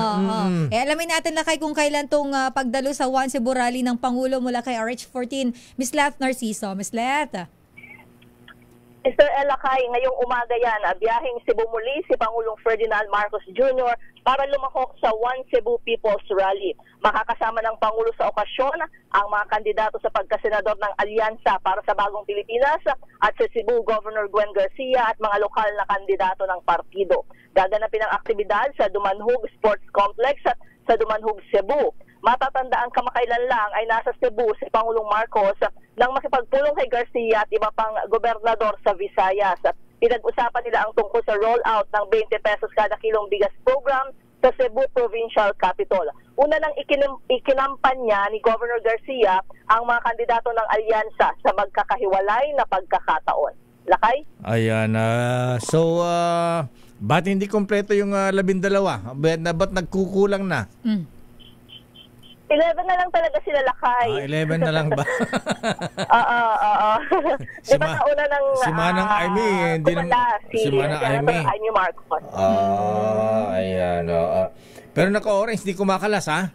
Alamin natin Lakay kung kailan tong pagdalo sa One Cebu Rally ng Pangulo mula kay RH14. Miss Leth Narciso. Miss Leth. Mr. Elakay, ngayong umaga yan, biyaheng Cebu muli si Pangulong Ferdinand Marcos Jr. para lumahok sa One Cebu People's Rally. Makakasama ng Pangulo sa okasyon ang mga kandidato sa pagkasenador ng Alyansa para sa Bagong Pilipinas at sa Cebu Governor Gwen Garcia at mga lokal na kandidato ng partido. Gaganapin ang aktibidad sa Dumanhog Sports Complex at sa Dumanhog, Cebu. Matatandaan kamakailan lang ay nasa Cebu si Pangulong Marcos nang makipagpulong kay Garcia at iba pang gobernador sa Visayas. Pinag-usapan nila ang tungkol sa rollout ng 20 pesos kada kilong bigas program sa Cebu Provincial Capital. Una nang ikinampanya ni Governor Garcia ang mga kandidato ng alyansa sa magkakahiwalay na pagkakataon. Lakay? Ayan. Ba't hindi kompleto yung 12? Ba't nagkukulang na? 11 na lang talaga sila Lakay. 11 na lang ba? Di ba nauna ng si Manang Aimee, hindi si Manang Aimee Marcos. Ayan. Pero naka-orange, di kumakalas, ha?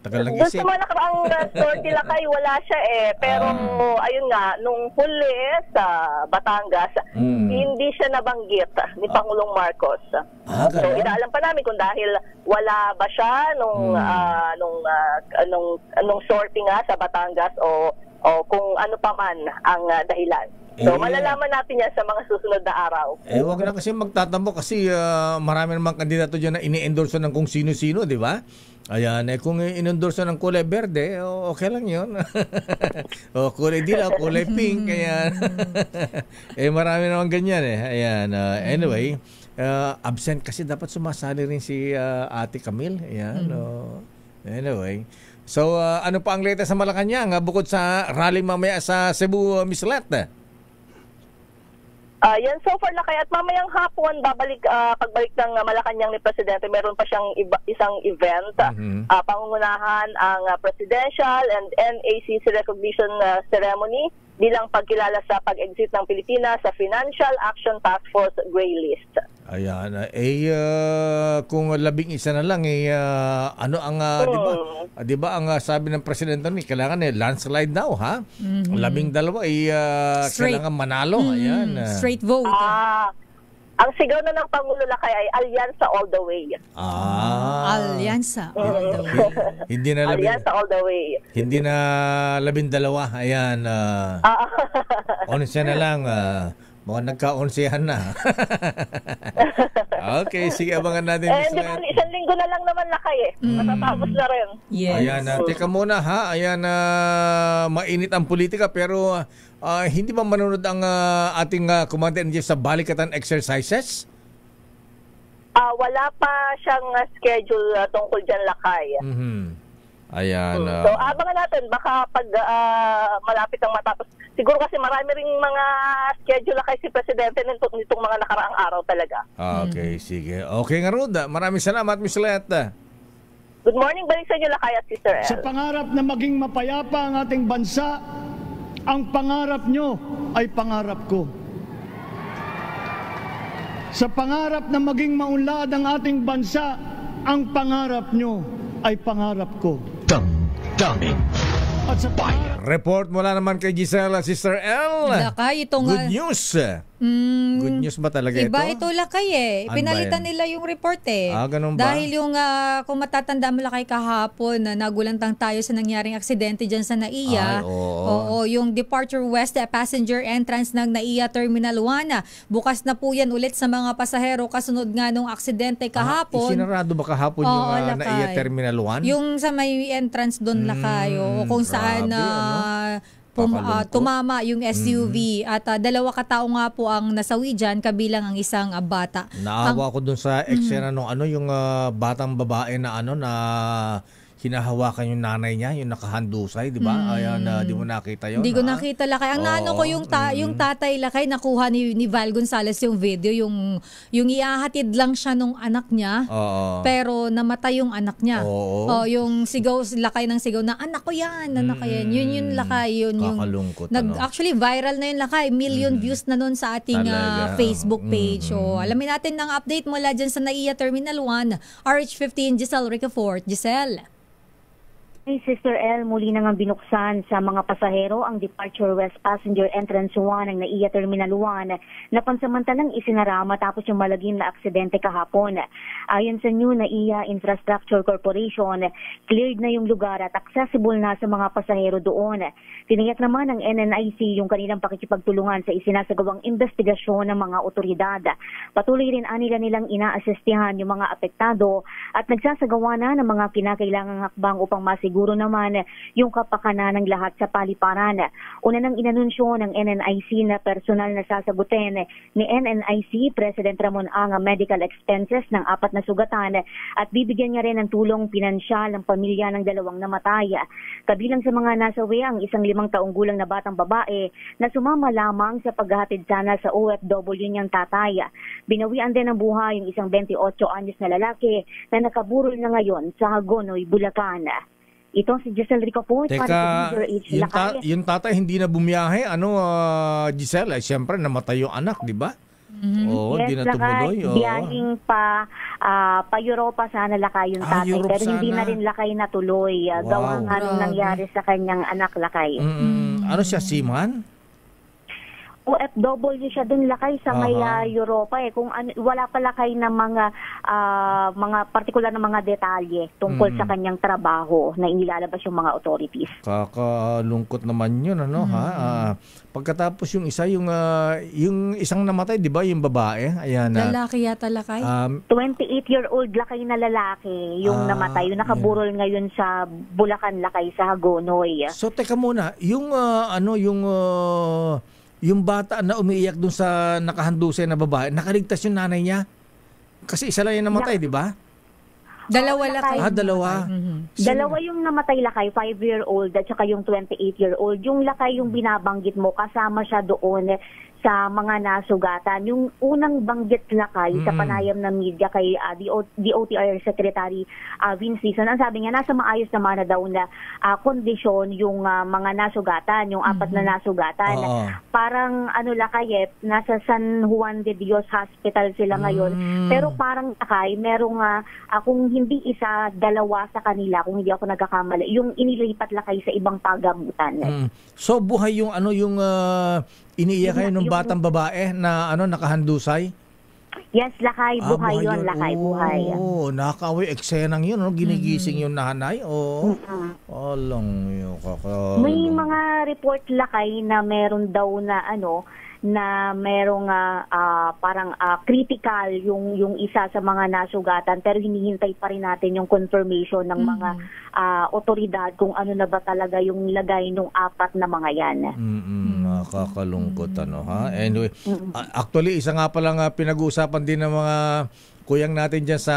Tagal lang isip. Gusto mo nakaraang sorty Lakay, wala siya Pero ayun nga, nung huli sa Batangas, hindi siya nabanggit ni Pangulong Marcos. So inaalam pa namin kung dahil wala ba siya nung sorty nga sa Batangas o kung ano pa man ang dahilan. So malalaman natin yan sa mga susunod na araw. Wag na kasi magtatampo kasi marami namang kandidato dyan na ini-endorse ng kung sino-sino, di ba? Ayan, kung in-endorse ng kulay berde, okay lang yun. Kulay dilaw, kulay pink, kaya marami naman ganyan Ayan, anyway, absent kasi dapat sumasali rin si Ate Camille. Ayan, anyway. So, ano pa ang latest sa Malacanang bukod sa rally mamaya sa Cebu, Miss Leth? Yan so far Lakay at mamayang hapon pagbalik ng Malacanang ni Presidente, meron pa siyang isang event. Pangungunahan ang Presidential and NACC Recognition Ceremony bilang pagkilala sa pag-exit ng Pilipinas sa Financial Action Task Force Gray List. Ayan, kung 11 na lang ano ang di ba ang sabi ng presidente ni kailangan landslide daw, ha? 12 kailangan manalo. Ayan. Straight vote. Ang sigaw na ng Pangulo Lakay ay Alyansa all the way. Alyansa all the way. Hindi na Alyansa all the way. Hindi na 12. Ayan. 11 na lang. Mukhang nagka-11 na. Okay, sige, abangan natin. Isang linggo na lang naman Lakay matatapos na rin. Yes. Ayan, teka muna ha. Ayan, mainit ang politika pero hindi ba manonood ang ating Commander-in-Chief sa balikatan exercises? Wala pa siyang schedule tungkol dyan, Lakay. Ayan. So, abangan natin. Baka pag malapit ang matapos. Siguro kasi marami ring mga schedule, Lakay, si Presidente nitong mga nakaraang araw talaga. Okay, sige. Okay nga, Ruda. Maraming salamat, Miss Leta. Good morning. Balik sa inyo, Lakay at Sister El. Sa pangarap na maging mapayapa ang ating bansa, ang pangarap nyo ay pangarap ko. Sa pangarap na maging maunlad ang ating bansa, ang pangarap nyo ay pangarap ko. Damdamin Bayan. Report mula naman kay Gisela, Sister L. Lakay, ito nga. Good news. Good news ba talaga Iba ito? ito, Lakay Ano Pinalitan ba yan? nila yung report ganun ba? Dahil yung, kung matatanda mo, Lakay, kahapon, nagulantang tayo sa nangyaring aksidente dyan sa NAIA. Oo, yung Departure West passenger entrance ng NAIA Terminal 1. Bukas na po yan ulit sa mga pasahero kasunod nga nung aksidente kahapon. Isinarado ba kahapon yung NAIA Terminal 1? Yung sa may entrance doon, Lakay. Kung saan tumama yung SUV at dalawa katao nga po ang nasawi dyan, kabilang ang isang bata. Naawa ko dun sa eksena nung yung batang babae na na hinahawakan yung nanay niya, yung nakahandusay, di ba? Ayan, di mo nakita yun? Hindi ko nakita, Lakay. Ang naano ko yung tatay, Lakay, nakuha ni Val Gonzales yung video, yung iahatid lang siya nung anak niya, pero namatay yung anak niya. Yung sigaw, Lakay ng sigaw na, anak ko yan, anak ko yan. Yun, Lakay. Kakalungkot. Actually, viral na yun, Lakay. Million views na nun sa ating Facebook page. So, alamin natin ng update mula dyan sa NAIA Terminal 1, RH15, Giselle Ricafort. Giselle. Hey, Sister L, muli nang binuksan sa mga pasahero ang Departure West Passenger Entrance 1 ng NAIA Terminal 1 na pansamantalang isinara matapos yung malagim na aksidente kahapon. Ayon sa new NAIA Infrastructure Corporation, cleared na yung lugar at accessible na sa mga pasahero doon. Tiniyak naman ng NNIC yung kanilang pakikipagtulungan sa isinasagawang investigasyon ng mga otoridad. Patuloy rin nilang inaasistihan yung mga apektado at nagsasagawa na ng mga kinakailangang hakbang upang siguro naman yung kapakanan ng lahat sa paliparan. Una nang inanunsyo ng NNIC na personal na sasagutin ni NNIC President Ramon ang medical expenses ng 4 na sugatan at bibigyan niya rin ng tulong pinansyal ng pamilya ng 2 namatay. Kabilang sa mga nasawi ang isang 5 taong gulang na batang babae na sumama lamang sa paghahatid sana sa OFW niyang tatay. Binawian din ng buhay yung isang 28 anyos na lalaki na nakaburol na ngayon sa Hagonoy, Bulacan. Ito si Giselle Ricafort para sa Lakay. Yung tatay hindi na bumiyahe, Giselle, siyempre namatay yung anak, di ba? Oo, yes, hindi na tumuloy. Biyahing pa Europa sana, Lakay yung tatay, pero hindi na rin, Lakay, natuloy. Gawa nga nung nangyari sa kanyang anak, Lakay. Ano siya, seaman? OFW siya dun, Lakay, sa may Europa kung wala pa, Lakay, na mga partikular na mga detalye tungkol sa kanyang trabaho na inilalabas yung mga authorities. Kakalungkot naman yun, pagkatapos yung isa, yung isang namatay, di ba, yung babae? Ayan, lalaki yata, Lakay? 28-year-old, Lakay, na lalaki yung namatay, yung nakaburol ngayon sa Bulacan, Lakay, sa Hagonoy. So teka muna, yung bata na umiiyak dun sa nakahandusay na babae, nakaligtas yung nanay niya? Kasi isa lang yung namatay, di ba? Dalawa, Lakay. Dalawa. Dalawa yung namatay, Lakay, 5-year-old at saka yung 28-year-old. Yung, Lakay, yung binabanggit mo, kasama siya doon sa mga nasugatan. Yung unang banggit, Lakay, sa panayam ng media kay DOTR Secretary Vince Dizon, ang sabi niya, nasa maayos naman na daw na kondisyon yung mga nasugatan, yung 4 na nasugatan. Parang, Lakay, nasa San Juan de Dios Hospital sila ngayon. Pero parang, Lakay, merong, kung hindi isa, 2 sa kanila, kung hindi ako nagkakamali, yung inilipat, Lakay, sa ibang pagamutan. So, buhay yung iniiyak kayo ng batang babae na nakahandusay? Yes, Lakay, buhay yun, Lakay, buhay. Nakakaway eksenang yun, ginigising yung nanay. Alang yun, may mga report, Lakay, na meron daw na na merong parang critical yung isa sa mga nasugatan, pero hinihintay pa rin natin yung confirmation ng mga otoridad kung ano na ba talaga yung lagay ng 4 na mga yan. Nakakalungkot Anyway, actually isa nga palang pinag-uusapan din ng mga kuyang natin dyan sa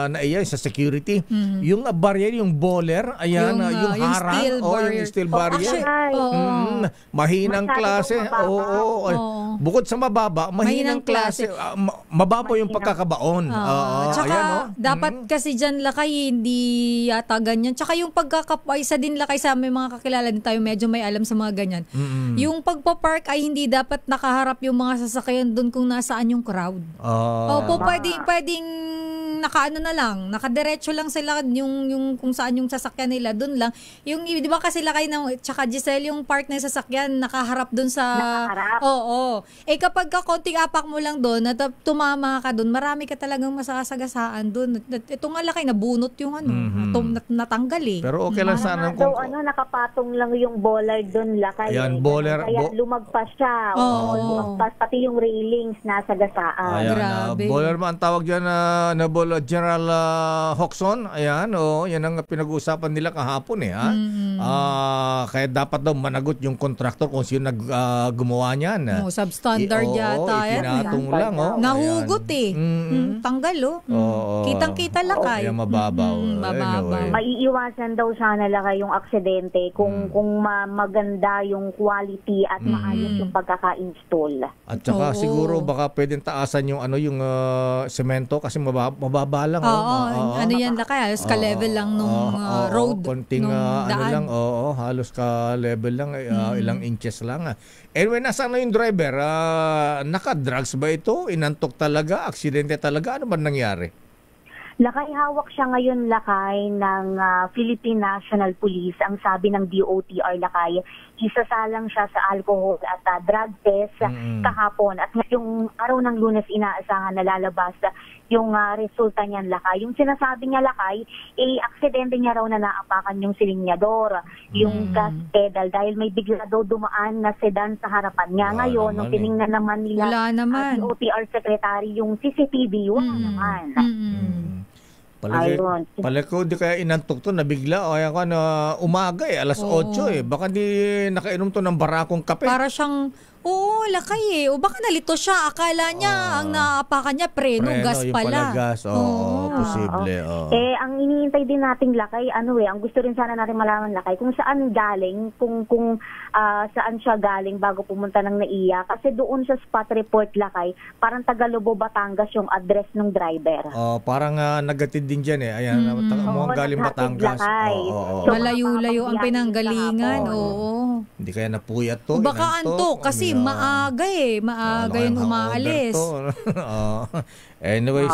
NAIA, sa security. Yung barrier, yung bowler, ayan, yung harang, yung steel barrier. Mahinang klase. Bukod sa mababa, mahinang klase. Mababaw yung pagkakabaon. Tsaka, dapat kasi dyan lakay, hindi yata ganyan. Tsaka yung isa din lakay sa may mga kakilala din tayo, medyo may alam sa mga ganyan. Yung pagpapark ay hindi dapat nakaharap yung mga sasakyan doon kung nasaan yung crowd. Opo, pwedeng nakaano na lang, nakadiretso lang sila yung kung saan yung sasakyan nila, doon lang. Yung di ba kasi lakay ng tsaka Giselle, yung park ng sasakyan nakaharap doon sa kapag konting apak mo lang doon at tumama ka doon, marami ka talagang masasagasaan doon. Ito nga lakay nabunot yung natanggal eh. Pero okay lang sana kung nakapatong lang yung bollard doon lakay. Ayan, bollard. Kaya lumagpas siya. Lumagpas pati yung railings nasa gasaan. Grabe. Bollard ang tawag diyan na General Hoxon. Ayan, yan ang pinag-uusapan nila kahapon eh. Kaya dapat daw managot yung contractor kung sino gumawa niyan. Substandard yata. Itinatong lang. Nahugot eh. Tanggal Kitang-kita lakay. Kaya mababaw. Maiiwasan daw sana lakay yung aksidente kung maganda yung quality at maayos yung pagkaka-install. At saka siguro baka pwedeng taasan yung yung semento kasi mababa lang. Ano yan lakay, halos ka-level lang nung road. Konting daan. halos ka-level lang, ilang inches lang. Anyway, nasaan na yung driver? Naka-drugs ba ito? Inantok talaga? Aksidente talaga? Ano ba nangyari? Lakay, hawak siya ngayon lakay ng Philippine National Police. Ang sabi ng DOTR lakay, isasalang siya sa alcohol at drug test kahapon. At ngayong araw ng Lunes inaasahan na lalabas yung resulta niyan lakay. Yung sinasabi niya lakay, aksidente niya raw na naapakan yung silinyador, yung gas pedal dahil may bigla daw dumaan na sedan sa harapan niya. Ngayon, nung tiningnan naman nila DOTR Secretary yung CCTV, wala naman. Palagi ko di kaya inantok to, nabigla o umaga alas 8 baka di nakainom to ng barakong kape. Para siyang lakay o baka nalito siya, akala niya ang naapakan niya preno gas pala. Gas, posible. Ang iniintay din nating lakay, ang gusto rin sana natin malaman lakay kung saan galing, kung saan siya galing bago pumunta ng NAIA, kasi doon sa spot report lakay, parang Tagalobo, Batangas yung address ng driver. Parang nagatid din diyan ayan, galing Batangas. Malayo-layo ang pinanggalingan. Hindi kaya napuyat to. Baka antok kasi maaga yung umaalis. Anyway,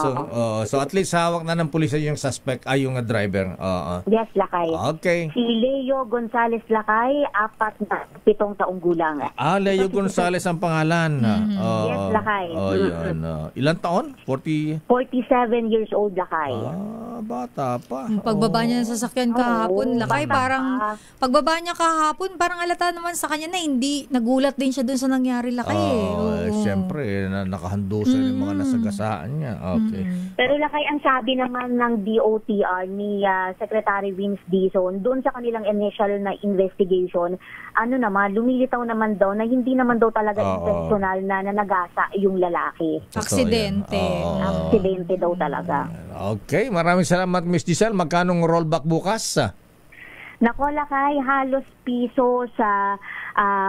so at least hawak na ng pulis yung suspect, yung driver. Yes, lakay. Okay. Si Leo Gonzales lakay, 47 taong gulang. Leo Gonzales ang pangalan. Yes, lakay. Ilan taon? 47 years old lakay. Bata pa. Pagbaba niya sa sasakyan kahapon, lakay, parang pagbaba niya kahapon, parang alata naman sa kanya na hindi nagulat din siya dun sa nangyari lakay. Siyempre, nakahandusan yung mga nasagasaan niya. Okay. Pero lakay, ang sabi naman ng DOTR ni Secretary Vince Dizon doon sa kanilang initial na investigation, lumilitaw naman daw na hindi naman daw talaga intentional na nagasa yung lalaki. Aksidente. Aksidente daw talaga. Okay, maraming salamat Miss Giselle. Magkanong rollback bukas? Nako lakay, halos piso sa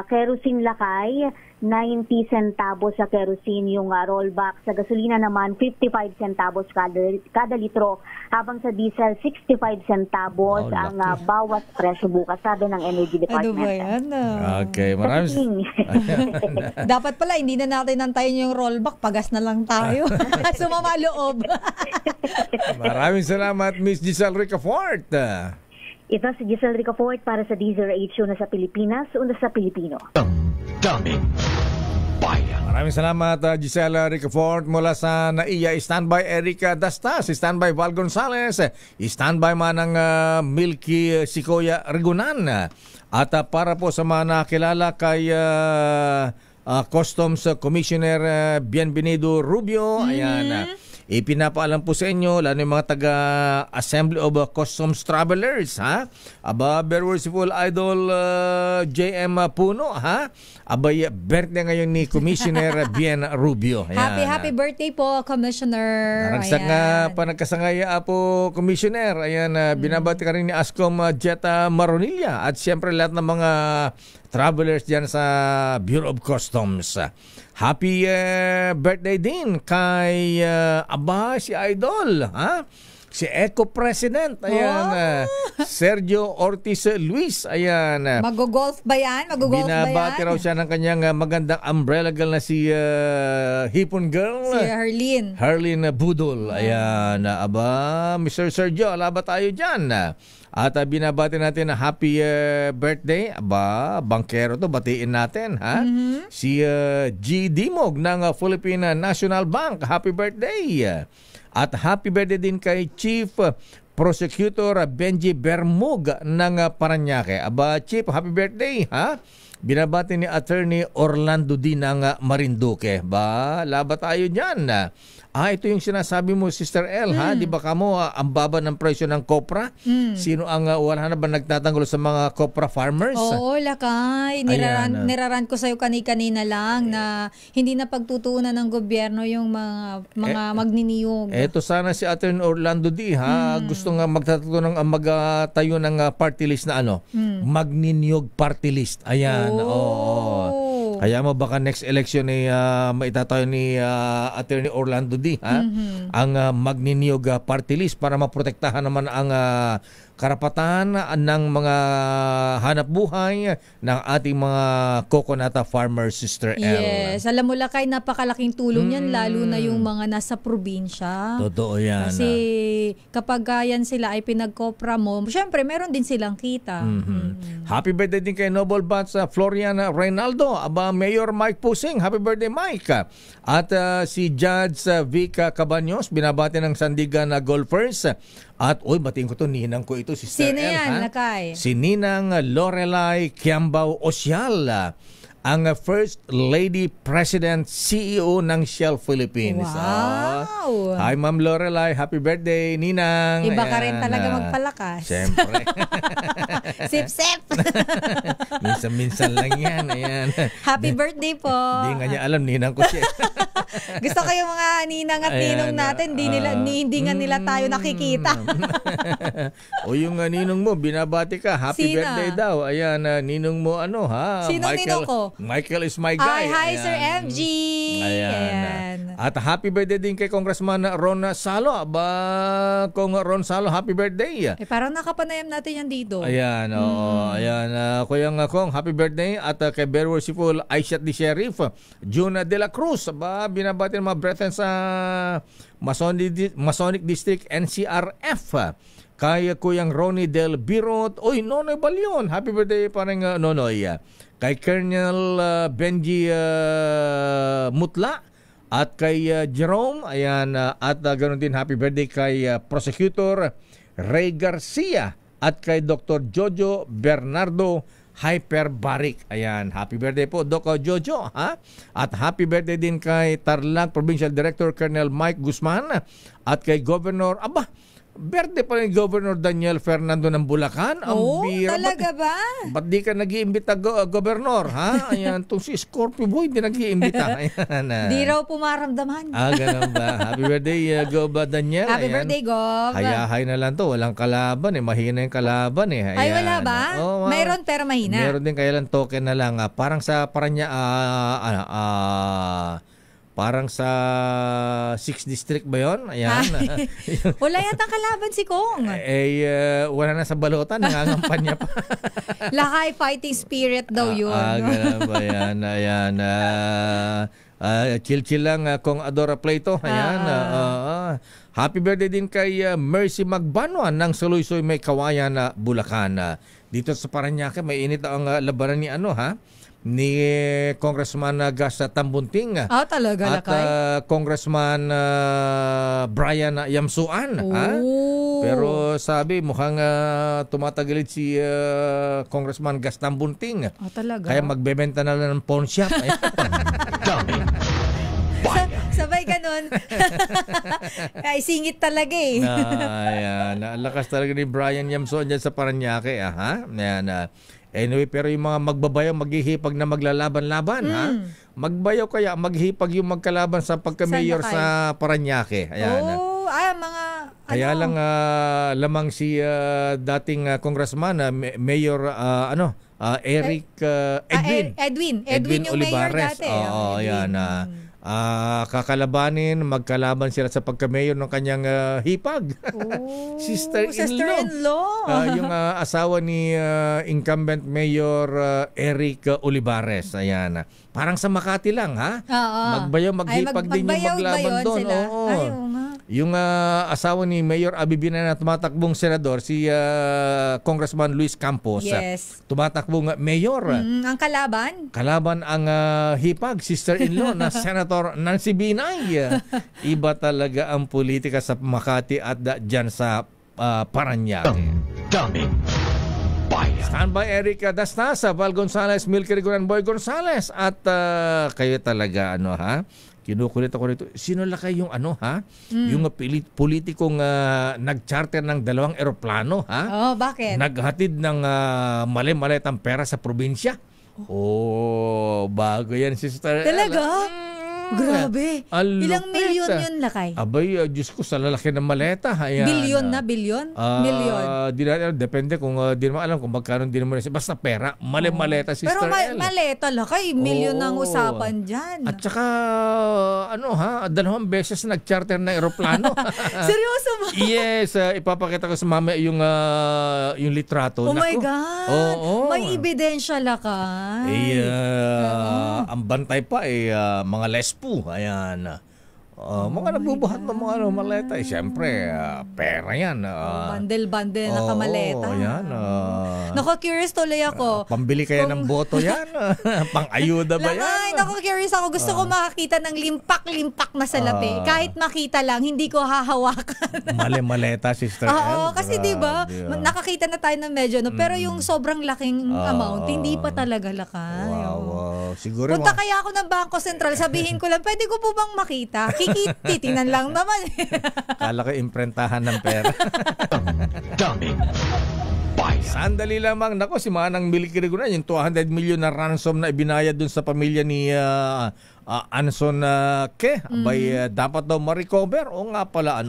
kerosene lakay, 90 centavos sa kerosene yung rollback. Sa gasolina naman, 55 centavos kada litro. Habang sa diesel, 65 centavos ang bawat presyo bukas, sabi ng Energy Department. Ano ba yan? Okay, maraming dapat pala, hindi na natin nantayin yung rollback. Pagas na lang tayo. Sumama loob. Maraming salamat, Miss Giselle Ricafort. Ito si Giselle Ricafort para sa DZRH na sa Pilipinas, una sa Pilipino. Damdamin Bayan. Maraming salamat, Giselle Ricafort mula sa NAIA. Standby Erica Dastas, standby Val Gonzales, standby man ng Milky Sikoya Rigunan. At para po sa mga nakilala kay Customs Commissioner Bienvenido Rubio, ayan, ipinapaalam po sa inyo, lalo yung mga taga-Assembly of Customs Travelers, ha? Aba, very worshipful Idol JM Puno, ha? Abay, birthday ngayon ni Commissioner Bien Rubio. Ayan. Happy birthday po, Commissioner. Panagkasangaya po, Commissioner. Ayan, binabati ka rin ni Ascom Jetta Maronilla at siyempre lahat ng mga travelers dyan sa Bureau of Customs. Happy birthday din kay si Idol, ha? Si Eco President, ayan, Sergio Ortiz Luis, ayan. Mag-golf ba yan? Binabati raw siya ng kanyang magandang umbrella girl na si Hipon Girl. Si Herlin. Herlin Budol, ayan. Aba, Mr. Sergio, ala ba tayo dyan? At binabati natin na happy birthday. Aba, bankero to, batiin natin, ha? Si G. Dimog ng Philippine National Bank. Happy birthday. At happy birthday din kay Chief Prosecutor Benji Bermug ng Parañaque. Aba, Chief, happy birthday, ha? Binabati ni Attorney Orlando D. ng Marinduque. Ba, laba tayo dyan. Ito yung sinasabi mo, Sister El, ha? Di ba kamo ang baba ng presyo ng kopra? Sino ang wala na ba nagtatanggol sa mga kopra farmers? Oo, Lakay. Niraran ko sa'yo kanina lang na hindi na pagtutuunan ng gobyerno yung mga magniniyog. Eto sana si Attorney Orlando D, ha? Gusto nga magtayo ng party list na magniniyog party list. Ayan. Oo. Kaya mo baka next election ay maitatayo ni Attorney Orlando D, ha? Ang magniniyog party list para maprotektahan naman ang karapatan ng mga hanap buhay ng ating mga coconut farmers, Sister L. Yes. Alam mo, Lakay, napakalaking tulong yan, lalo na yung mga nasa probinsya. Totoo yan. Kasi kapag yan sila ay pinagkopra mo, syempre meron din silang kita. Happy birthday din kay Noble Bats Florian Reynaldo. Aba, Mayor Mike Pusing. Happy birthday, Mike. At si Judge Vika Cabaños, binabati ng Sandigan Golfers. At, batiin ko to, ninang ko ito, Sister Sino L, yan, ha? Lakay? Si Ninang Lorelai Kiambao Osial, ang First Lady President CEO ng Shell Philippines. Wow! Hi, Ma'am Lorelai. Happy birthday, Ninang. Iba ka rin talaga magpalakas. Siyempre. Sip-sip! Minsan-minsan lang yan. Ayan. Happy birthday po. Hindi nga niya alam, Ninang ko siya. Gusto ko yung mga ninang at ninong natin, hindi nga nila tayo nakikita. O yung ninong mo, binabati ka. Happy birthday daw. Ayan, ninong mo ha? Sinong ninong ko? Michael is my guy. Hi, Sir MG. Ayan. At happy birthday din kay Congressman Ron Salo. Kung Ron Salo, happy birthday. Parang nakapanayam natin yan dito. Ayan, oo. Ayan, Kuyang Kong, happy birthday. At kay Very Worshipful Aishat Di Sheriff, June de la Cruz. Binabati ng mga brethren sa Masonic District NCRF. Kay Kuyang Ronnie Del Birot. Nonoy Balyon. Happy birthday parang Nonoy. Kay Colonel Benji Mutla at kay Jerome, ayan, at ganoon din happy birthday kay Prosecutor Ray Garcia at kay Dr. Jojo Bernardo Hyperbaric. Ayan, happy birthday po Doc Jojo, ha? At happy birthday din kay Tarlac Provincial Director Colonel Mike Guzman at kay Governor, birthday pa rin Governor Daniel Fernando ng Bulacan. Talaga ba? Ba't di ka nag-iimbita, Governor, ha? Ayan, itong si Scorpio Boy, di nag-iimbita. Di raw pumaramdaman. Ganun ba? Happy birthday, Gov Daniel. Happy birthday, Gov. Hayahay na lang to. Walang kalaban, mahina yung kalaban, Ayan. Ay, wala ba? Mayroon pero mahina. Meron din, kaya lang token na lang. Parang sa parang sa 6th District ba yun? Ayan. Wala yatang kalaban si Kong. Wala na sa balotan. Nangangampanya pa. Lakay fighting spirit daw yun. Ganun ba yan? Ayan. Chill-chill lang Kong Adora Plato. Ayan. Happy birthday din kay Mercy Magbanwan ng Saloysoy May Kawayan, Bulacan. Dito sa Parañaque, may init ang labanan ni ni Congressman Gas Tambunting. Talaga, Lakay? At Congressman Brian Yamsuan. Pero sabi, mukhang tumatagilid si Congressman Gas Tambunting. Talaga? Kaya magbebenta na lang ng pawn shop. Sabay Ay, ganun. Ay, singit talaga eh. Ayan. Lakas talaga ni Brian Yamson dyan sa Parañaque. Ha? Ayan. Anyway, pero yung mga magbabayaw, maghihipag na maglalaban-laban, ha? Magbayaw kaya, maghipag yung magkalaban sa pagka-mayor sa Parañaque. Ayan. Mga... Kaya lang lamang si dating congressman, Mayor Eric Edwin yung Olivares. mayor dati. Oo, ayan. Kakalabanin, magkalaban sila sa pagka-mayor ng kanyang hipag. Sister-in-law. Yung asawa ni incumbent Mayor Eric Olivares. Ayan. Parang sa Makati lang, ha? Magbayaw, maghipag din yung maglaban doon. Yung asawa ni Mayor Abibinan na tumatakbong senador, si Congressman Luis Campos. Yes. Tumatakbong mayor. Ang kalaban? Kalaban ang hipag, sister-in-law na Senator Nancy Binay. Iba talaga ang politika sa Makati at dyan sa Parañaque. Daming bayan. Standby Eric Dastasa, Val Gonzales, Milky Rigoran, Boy Gonzales. At kayo talaga, kinukulit ako rito. Sino lakay yung yung politikong nag-charter ng 2 eroplano, ha? Bakit? Naghatid ng mali-malitang pera sa probinsya. Bago yan, Sister. Talaga? Grabe. Ilang milyon yun, lakay? Abay, Diyos ko, sa lalaki ng maleta. Ayan. Bilyon na? Bilyon? Milyon? Depende kung di naman alam kung magkano din naman. Basta pera. Mali-maleta, Sister. Pero maleta, lakay. Milyon ang usapan dyan. At saka, 2 beses nag-charter ng eroplano. Seryoso ba? Yes. Ipapakita ko sa mama yung litrato. Oh my God. May ebidensya, lakay. Ang bantay pa mga lespo. Ayan. Mga nagbubuhat ng mga maleta. Siyempre, pera yan. Bundle-bundle na kamaleta. Ayan. Naku-curious tuloy ako. Pambili kaya ng boto yan? Pang-ayuda ba yan? Naku-curious ako. Gusto ko makakita ng limpak-limpak na salapi. Kahit makita lang, hindi ko hahawakan. Mali-maleta, Sister Oo, kasi diba, nakakita na tayo ng medyo, pero yung sobrang laking amount, hindi pa talaga lakay. Wow. Siguro punta kaya ako ng Bangko Sentral, sabihin ko lang, pwede ko po bang makita? Titingnan lang naman. Kala ko imprentahan ng pera. Daming bayan. Sandali lamang. Nako, si Manang Milky Rigoran, yung 200 million na ransom na ibinayad dun sa pamilya ni Anson dapat daw ma-recover. O nga pala,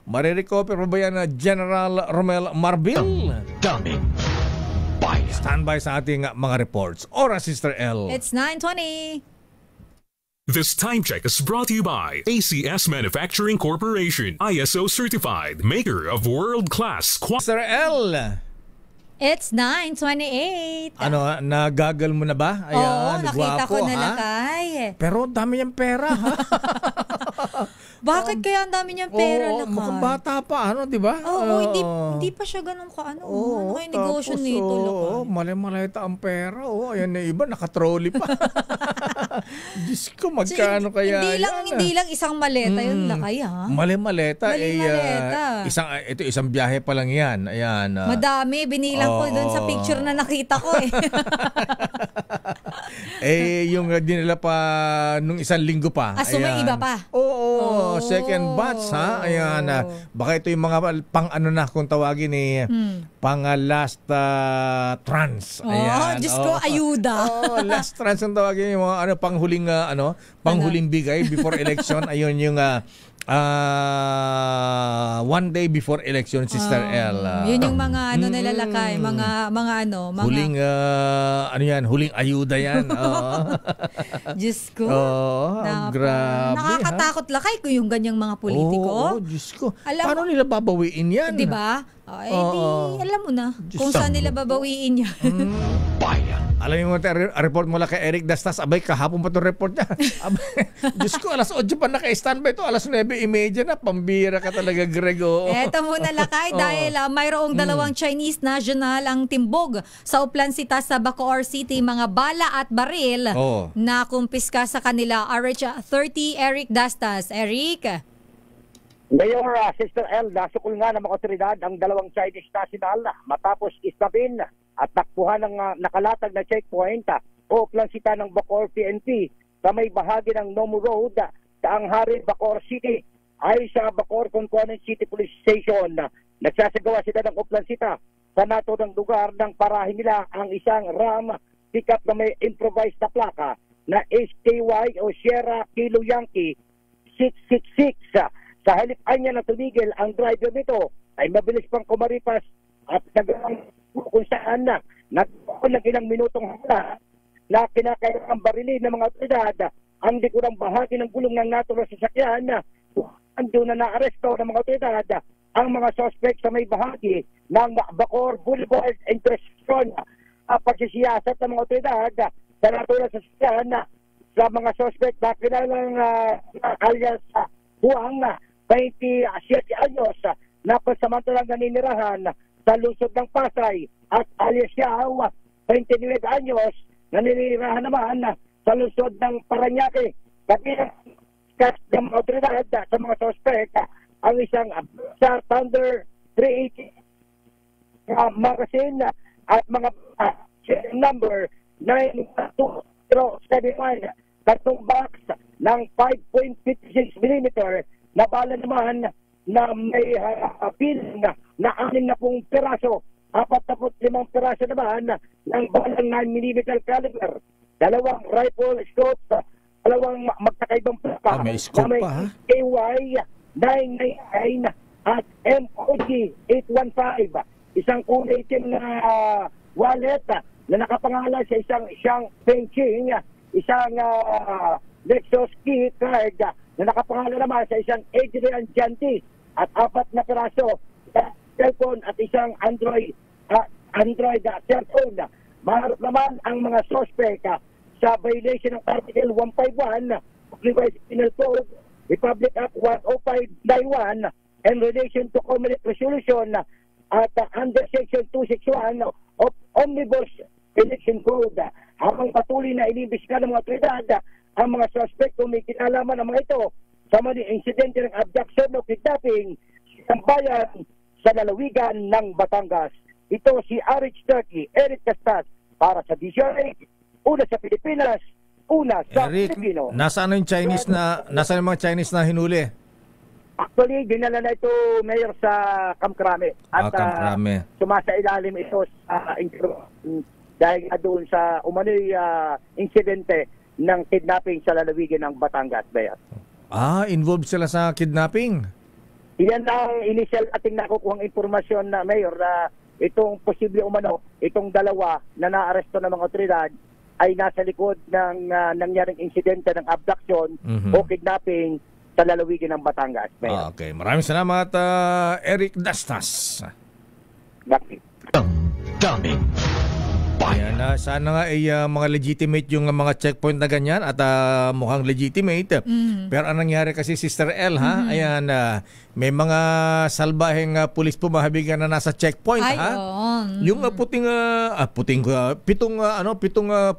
marirecover pa ba yan General Romel Marbil? Daming bayan. Standby sa ating mga reports. Oras, Sister L. It's 9:20. This time check is brought to you by ACS Manufacturing Corporation, ISO certified, maker of world-class Sister L. It's 9:28. Nagagal mo na ba? Ayan, oo, nakita gwapo, ko na lakay. Pero dami niyang pera, ha? Bakit kaya ang dami niyang pera, lakay? Mukhang bata pa, di ba? Oo, hindi pa siya ganun ka, ano yung negosyo nito, lakay? Mali-maleta ang pera, ayan na iba, nakatrolley pa. Diyos ko, magkano kaya hindi lang isang maleta yun, lakay, ha? Mali-maleta. Isang biyahe pa lang yan. Ayan. Madami, binilang ko dun sa picture na nakita ko, yung dinala pa nung 1 linggo pa. May iba pa? Oo, second batch, ha? Ayan. Baka ito yung mga na kung tawagin pang last trans. Ayan. Diyos ko, ayuda. Last trans ang tawagin yung mga panghuling bigay before election. Ayun yung 1 day before election, Sister L. Yun yung mga nilalakay, mga huling huling ayuda yan. Diyos ko. Grabe. Nakakatakot lakay kung yung ganyang mga politiko. Diyos ko. Paano nila babawiin yan? Di ba? Alam mo na kung saan nila babawiin yan. Bayan. Alam mo, report mo lang kay Eric Dastas. Abay, kahapon pa itong report niya. Diyos ko, alas 8 pa naka-standby ito. Alas 9:30 na. Pambira ka talaga, Grego. Eto muna lakay dahil mayroong 2 Chinese national ang timbog sa Uplansita sa Bacoor City. Mga bala at baril na kumpiska sa kanila. RH30 Eric Dastas. Eric? Mayor Sister L, nasukol nga ng mga otoridad ang 2 Chinese national matapos istabin at takbuhan ng nakalatag na checkpoint o plansita ng Bacoor PNP sa may bahagi ng Nomu Road ang Hari Bacoor City ay sa Bacoor Conconan City Police Station. Nagsasagawa sila ng uplansita sa naturang lugar ng parahin nila ang isang RAM pickup na may improvised na plaka na SKY o Sierra Kilo Yankee 666. Sa halip niya na tumigil, ang driver nito ay mabilis pang kumaripas at nagawang kung saan na nagpulang ilang minutong hala na kinakailangang barilin ng mga otoridad ang likurang bahagi ng gulong ng naturang sasakyan. Ando na naaresto ng mga otoridad ang mga suspect sa may bahagi ng Bacoor Boulevard intersection. Pagsisiyasat ng mga otoridad sa naturang sasakyan sa mga suspect na kilalang alias Huang, 27 anyos, na pansamantalang naninirahan sa lungsod ng Pasay, at alias Xiao, 29 anyos, naninirahan naman sa lungsod ng Parañaque. Kabilang ng otoridad sa mga suspect ang isang sa Thunder 380 magazine at mga number 92071, tatlong box ng 5.56mm na bala naman na may piling na 60 piraso, 45 piraso naman ng balang 9mm caliber, dalawang rifle scopes, dalawang magkakaibang plaka may scope na may pa, ha? KY 999 at MOG 815, isang kulay itim na wallet na nakapangalan sa isang Xiang Fengqing, isang Lexus key card na nakapangalan naman sa isang Adrian Janti, at 4 na piraso cellphone at isang Android cellphone. Maharap naman ang mga suspect sa violation ng Article 151 of Revised Penal Code, Republic Act 10591, in relation to Common Resolution at under Section 261 of Omnibus Election Code. Habang patuloy na inimbestiga ng mga otoridad ang mga suspect kung may kinalaman ng mga ito sa maling insidente ng abduction o kidnapping sa bayan sa lalawigan ng Batangas. Ito si RH Turkey, Eric Castas, para sa DZRH, una sa Pilipinas, una sa Eric, Pilipino. nasaan yung Chinese nasaan yung mga Chinese na hinuli? Actually, dinala na ito, Mayor, sa Kamkrame. At Kamkrame. sumasailalim ito sa dahil doon sa umano'y insidente ng kidnapping sa lalawigan ng Batangas, Mayor. Involved sila sa kidnapping? Iyan ang initial ating nakukuhang informasyon na, Mayor, na itong posible umano, itong dalawa na naaresto ng mga otoridad ay nasa likod ng nangyaring insidente ng abduction o kidnapping sa lalawigan ng Batangas. Okay, maraming salamat, Eric Dastas. Bakit? Daming Ayan, sana nga ay mga legitimate yung mga checkpoint na ganyan at mukhang legitimate. Pero anong nangyari kasi, Sister L, ha? Ayan, may mga salbaheng pulis pumahabigan na nasa checkpoint, ha? Yung pitong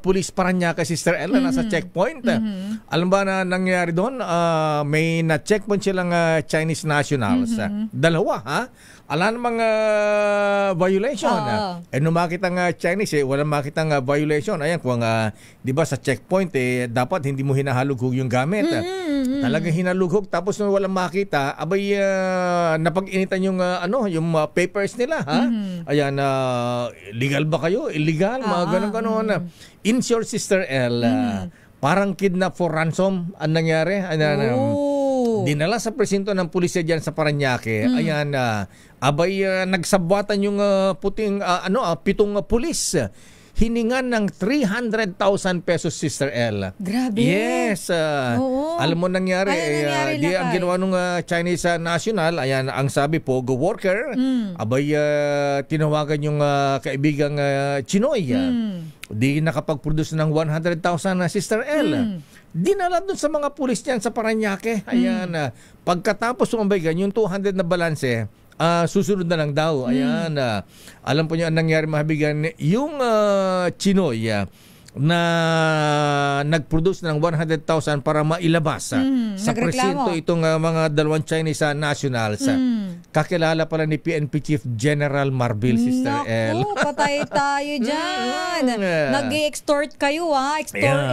pulis Parañaque, Sister L, na nasa checkpoint. Alam ba na nangyari doon? May na-checkpoint silang Chinese nationals. Dalawa, ha? Alam mga violation. Nung makita nga Chinese, walang makita nga violation. Ayan, kung di ba sa checkpoint, dapat hindi mo hinahalughog yung gamit. Talagang hinalughog, tapos nung walang makita, abay napag-initan yung yung papers nila, ha? Ayan, legal ba kayo? Illegal, mga ganon-ganon. In short, Sister L, parang kidnap for ransom ang nangyari. Dinala sa presinto ng pulisya dyan sa Parañaque. Ayan, abay nagsabwatan yung pitong pulis. Hiningan ng 300,000 pesos, Sister L. Grabe. Yes. Alam mo nangyari, ang ginawa ng Chinese national, ayan, ang sabi po, go worker, abay tinawagan yung kaibigang Chinoy. Di nakapag-produce ng 100,000 na, Sister L. Dinala dun sa mga pulis niyan sa Parañaque. Ayan, pagkatapos umabay yung 200 na balanse, susunod na lang daw. Ayan, alam po niyo ang nangyari, mahabigan, yung Chinoy, na nag-produce ng 100,000 para mailabas sa nagreklamo. presinto itong mga dalawang Chinese nationals. Kakilala pala ni PNP Chief General Marbil, Sister El. Naku, patay tayo dyan. Nag-extort kayo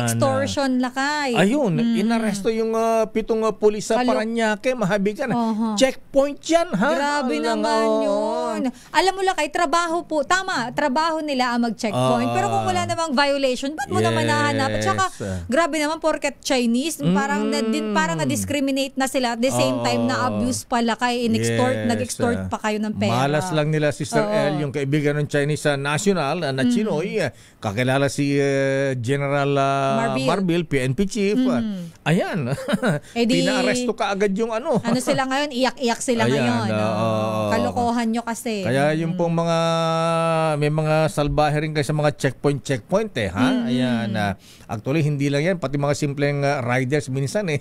extortion lakay. Ayun, inaresto yung 7 pulis sa Paranaque, mahabigan. Checkpoint yan, ha? Grabe naman yun. Alam mo lakay, trabaho po, tama, trabaho nila ang mag-checkpoint. Pero kung wala namang violation, ba't mo naman nahanap? At saka, grabe naman, porket Chinese, parang na-discriminate na sila. At the same time, na-abuse pala kayo, nag-extort pa kayo ng pera. Malas lang nila, Sister El, yung kaibigan ng Chinese national na Chinoy, kakilala si General Marbil, PNP Chief. Ayan, pinaaresto ka agad yung ano. Ano sila ngayon? Iyak-iyak sila ngayon. Kalokohan nyo kasi. Kaya yung pong may mga salbahe rin kayo sa mga checkpoint ha? Ayan. Actually, hindi lang yan. Pati mga simpleng riders minsan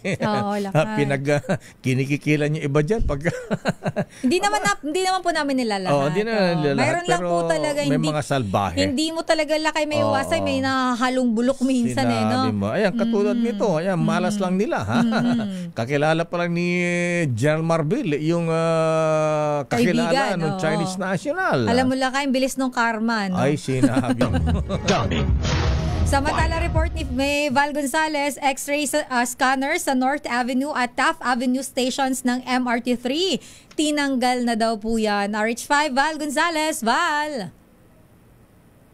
kinikikilan yung iba dyan. Hindi naman po namin nilalahat. Mayroon lang po talaga. May mga salbahe. Hindi mo talaga lakay may iwasay. May nahalong bulok minsan. Mo. Ayan, katulad nito. Ayan, malas lang nila. Ha? Kakilala pa lang ni General Marbil, yung kakilala ng Chinese national. Alam mo lakay, ang bilis ng karma. No? Ay, sinabi mo. Samantala report ni Val Gonzales, X-ray scanner sa North Avenue at Taft Avenue stations ng MRT3. Tinanggal na daw po yan. RH5, Val Gonzales. Val!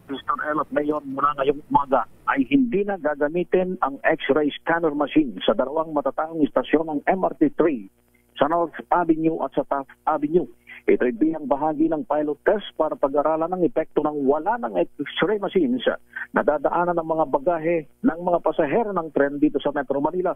Mr. El at Mayon, mula ngayong umaga ay hindi na gagamitin ang X-ray scanner machine sa dalawang matataong istasyon ng MRT3 sa North Avenue at sa Taft Avenue. Ito ay bilang bahagi ng pilot test para pag-aralan ng epekto ng wala ng X-ray machines na dadaanan ng mga bagahe ng mga pasahero ng tren dito sa Metro Manila.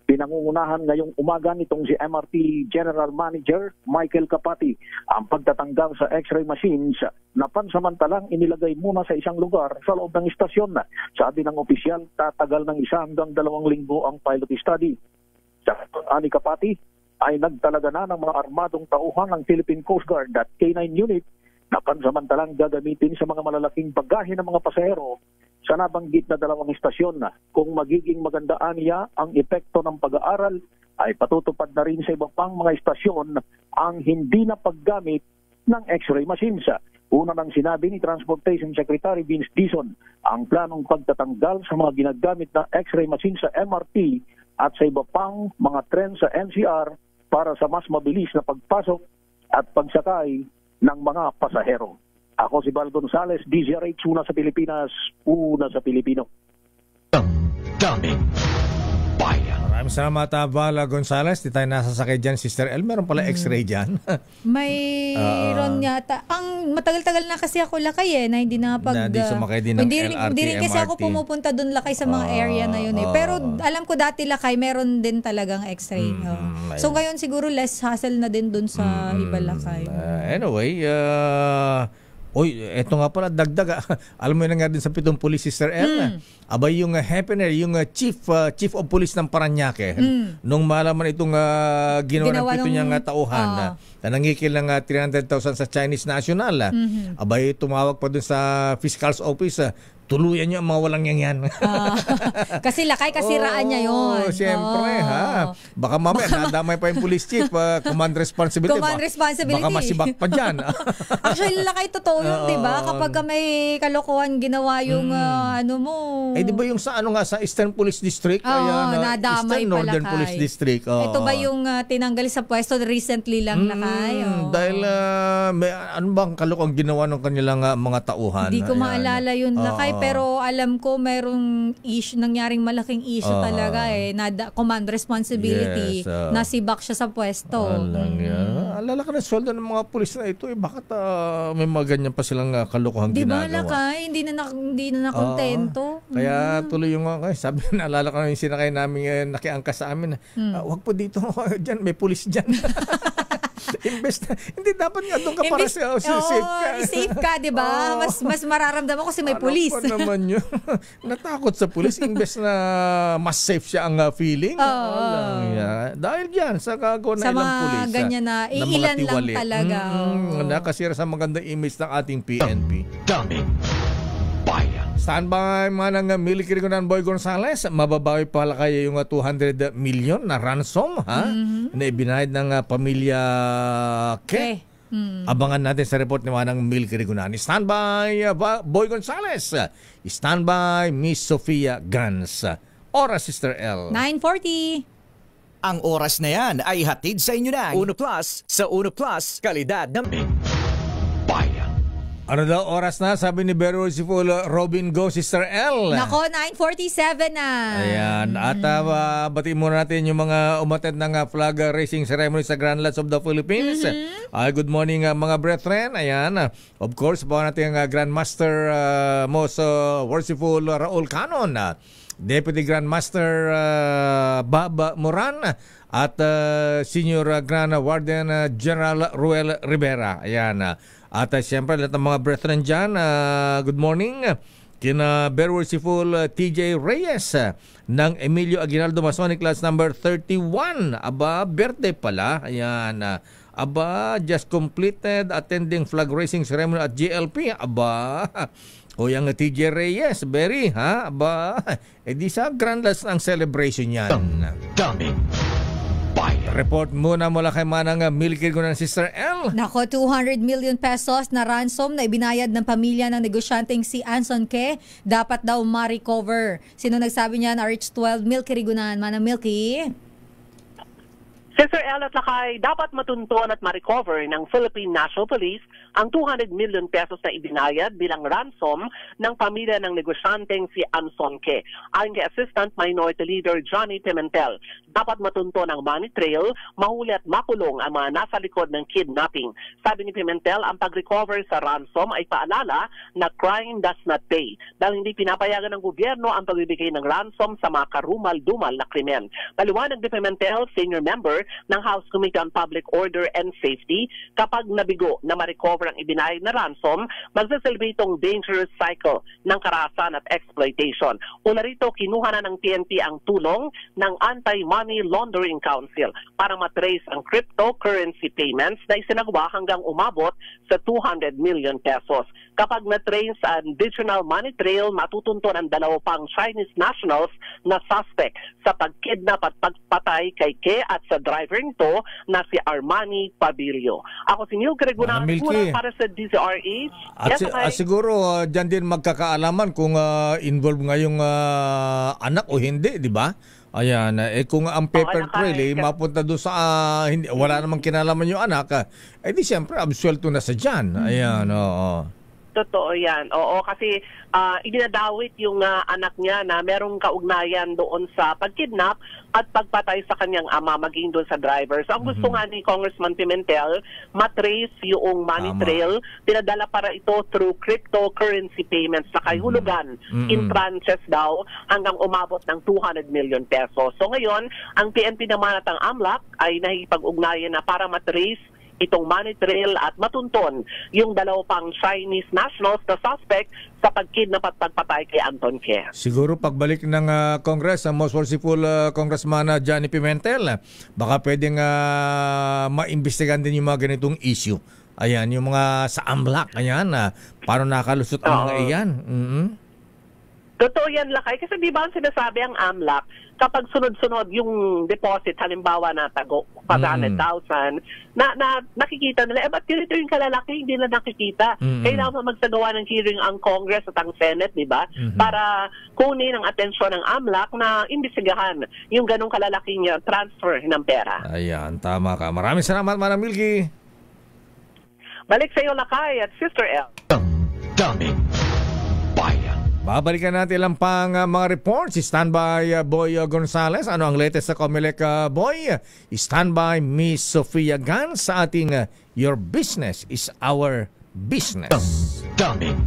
Pinangungunahan ngayong umaga nitong si MRT General Manager Michael Capati ang pagtatanggal sa X-ray machines na pansamantalang inilagay muna sa isang lugar sa loob ng istasyon. Sabi ng opisyal, tatagal ng 1 hanggang 2 linggo ang pilot study. Sa ani Capati, ay nagtalaga na ng mga armadong tauhan ng Philippine Coast Guard at K9 unit na pansamantalang gagamitin sa mga malalaking bagahe ng mga pasahero sa nabanggit na 2 istasyon. Kung magiging magandaan niya ang epekto ng pag-aaral, ay patutupad na rin sa iba pang mga istasyon ang hindi na paggamit ng X-ray machines. Una nang sinabi ni Transportation Secretary Vince Dizon ang planong pagtatanggal sa mga ginagamit na X-ray machines sa MRT at sa iba pang mga tren sa NCR para sa mas mabilis na pagpasok at pagsakay ng mga pasahero. Ako si Val Gonzales, DZRH, una sa Pilipinas, una sa Pilipino. Daming bayan. Maraming salamat, Val Gonzales. Di tayo nasasakay dyan, Sister El. Meron pala X-ray dyan. Mayroon yata. Ang matagal-tagal na kasi ako lakay na hindi na Hindi sumakay din ng LRT, Hindi rin kasi ako pumupunta doon lakay sa mga area na yun Pero alam ko dati lakay, meron din talagang X-ray. So ngayon siguro less hassle na din doon sa iba lakay. Anyway, eto nga pala, dagdag. Alam mo yun nga din sa 7 pulis, Sister El. Abay yung Hepner, yung chief of police ng Paranaque. Nung malaman itong ginawa ng 7 niyang tauhan na nangikil ng 300,000 sa Chinese national. Abay tumawag pa dun sa fiscal's office. Tuluyan niyo ang mga walang yan. Kasi lakay, kasiraan niya yun. Siyempre, ha. Baka mamaya, nadamay pa yung police chief. Command responsibility. Baka masibak pa dyan. Actually, lakay, totoo yun, di ba? Kapag may kalokohan ginawa yung ano mo. Di ba yung sa sa Eastern Police District? Nadamay Eastern pa Northern lakay. Police District. Ito ba yung tinanggal sa pwesto recently lang lakay? Dahil may ano bang kalokohan ginawa ng kanilang mga tauhan? Hindi ko maalala yun lakay. Pero alam ko mayroong nangyaring malaking issue talaga command responsibility. Nasibak siya sa pwesto. Alala ka na sweldo ng mga pulis na ito bakit may mga ganyan pa silang kalokohan ginagawa? Di ba lakay? Hindi na nakontento. Kaya tuloy yung sabi na alala ko na yung sinakay namin nakiangkas sa amin. Wag po dito. Diyan, may pulis dyan. Imbes na, hindi dapat nga doon ka para sa safe ka. Safe ka, di ba? Mas mararamdaman ko kasi may pulis. Ano pa naman yun? Natakot sa pulis, imbes na mas safe siya ang feeling. Dahil dyan, sa gagawa na ilang pulis. Sa mga ganyan na, iilan lang talaga. Nakasira sa magandang image ng ating PNP. Daming bayan. Standby manang Milky Rigunan Boy Gonzales, mababawi pala kayo yung 200 million na ransom na ibinayad ng pamilya Ke. Abangan natin sa report ni manang Milky Rigunan. Standby Boy Gonzales, standby Miss Sofia Gans. Oras, Sister L. 9:40. Ang oras na yan ay hatid sa inyo ng Uno Plus. Sa Uno Plus, kalidad ng bayan. Ano daw oras na? Sabi ni Beautiful Robin Go, Sister L. Nako, 9:47 na. Ayan. At batiin muna natin yung mga umattend ng flag raising ceremony sa Grand Lands of the Philippines. Good morning mga brethren. Ayan. Of course, bawa natin ang Grandmaster most worshipful Raul Canon, Deputy Grandmaster Baba Moran, at Senior Grand Warden General Ruel Rivera. Ayan. At siyempre lahat ng mga brethren dyan, good morning. Kina Very Worshipful TJ Reyes ng Emilio Aguinaldo Masonic Class number 31. Aba, birthday pala. Ayan. Aba, just completed attending flag raising ceremony at GLP. Aba, o yung TJ Reyes, Berry, ha? Aba, di sa grand last ang celebration yan. Daming bayan. Report muna mula kay manang Milky Rigunan, Sister L. Nako, 200 million pesos na ransom na ibinayad ng pamilya ng negosyanteng si Anson Ke. Dapat daw ma-recover. Sino nagsabi niyan? RH12 Milky Rigunan. Manang Milky. Sister El at Lakay, dapat matunton at ma-recover ng Philippine National Police ang 200 million pesos na ibinayad bilang ransom ng pamilya ng negosyanteng si Anson Ke. Ayon kay Assistant Minority Leader Johnny Pimentel, dapat matunton ang money trail, mahuli at makulong ang mga nasa likod ng kidnapping. Sabi ni Pimentel, ang pag-recover sa ransom ay paalala na crime does not pay dahil hindi pinapayagan ng gobyerno ang pagbibigay ng ransom sa mga karumal-dumal na krimen. Paliwanag ni Pimentel, senior member ng House Committee on Public Order and Safety, kapag nabigo na ma-recover ang ibinayad na ransom, magsasilbi itong dangerous cycle ng karahasan at exploitation. Una rito, kinuha na ng PNP ang tulong ng Anti-Money Laundering Council para matrace ang cryptocurrency payments na isinagawa hanggang umabot sa 200 million pesos. Kapag na-trace ang digital money trail, matutunton ang dalawa pang Chinese nationals na suspect sa pagkidnap at pagpatay kay Ke at sa driver nito na si Armani Pabilio. Ako si Neil Gregorio para sa DZRH. At siguro dyan din magkakaalaman kung involved ngayong anak o hindi, di ba? Ayan, kung ang paper trail mapunta doon sa hindi, wala namang kinalaman yung anak, di siyempre absuelto na sa dyan. Ayan, oo. Totoo yan. Oo, kasi idinadawit yung anak niya na merong kaugnayan doon sa pagkidnap at pagpatay sa kanyang ama, maging doon sa driver. So ang gusto nga ni Congressman Pimentel, matrace yung money trail, pinadala para ito through cryptocurrency payments sa kahulugan in tranches daw hanggang umabot ng 200 million pesos. So ngayon, ang PNP naman at ang AMLAC ay nakikipag-ugnayan na para matrace itong money trail at matunton yung dalawa pang Chinese nationals na suspect sa pagkidnap at pagpatay kay Anton Ke. Siguro pagbalik ng Congress, ang most worshipful Congressman Johnny Pimentel, baka pwedeng maimbestigahan din yung mga ganitong issue. Ayan, yung mga sa AMLAC, ayan, paano nakalusot ang mga iyan. Totoo yan, Lakay. Kasi di ba ang sinasabi ang AMLAC, kapag sunod-sunod yung deposit, halimbawa na tago 500,000, na nakikita nila, ba't ganito yung kalalaki, hindi na nakikita. Kailangan magsagawa ng hearing ang Congress at ang Senate, di ba? Para kunin ang atensyon ng AMLAC na imbestigahan yung ganong kalalaking transfer ng pera. Ayan, tama ka. Maraming salamat, Manang Milky. Balik sa iyo, Lakay at Sister L. Daming bayan. Babalikan natin lang pang mga reports. Standby Boy Gonzales. Ano ang latest sa Comelec, Boy? Standby Miss Sofia Gans sa ating Your Business is Our Business. Daming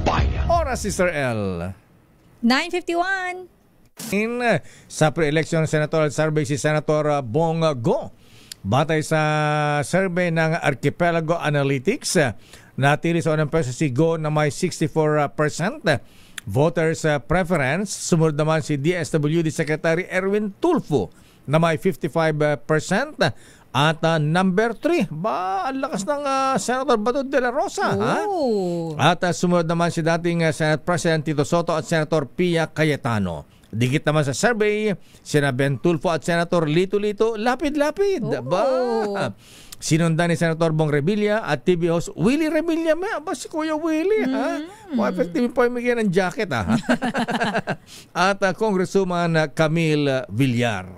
bayan. Oras, Sister L. 9:51. Sa pre-election senatorial survey si Senator Bong Go. Batay sa survey ng Archipelago Analytics, natili sa unang pwesto si Go na may 64% voters preference. Sumunod naman si DSWD Secretary Erwin Tulfo na may 55% At number 3, ang lakas ng Senator Bato de la Rosa. At sumunod naman si dating Senate President Tito Soto at Senator Pia Cayetano. Dikit naman sa survey, sina Ben Tulfo at Senator Lito-Lito, lapid-lapid. Sinundan ni Senator Bong Revilla at TV host Willie Revilla. Si Kuya Willie, effective po yung bigyan ng jacket, At Congresswoman Camille Villar.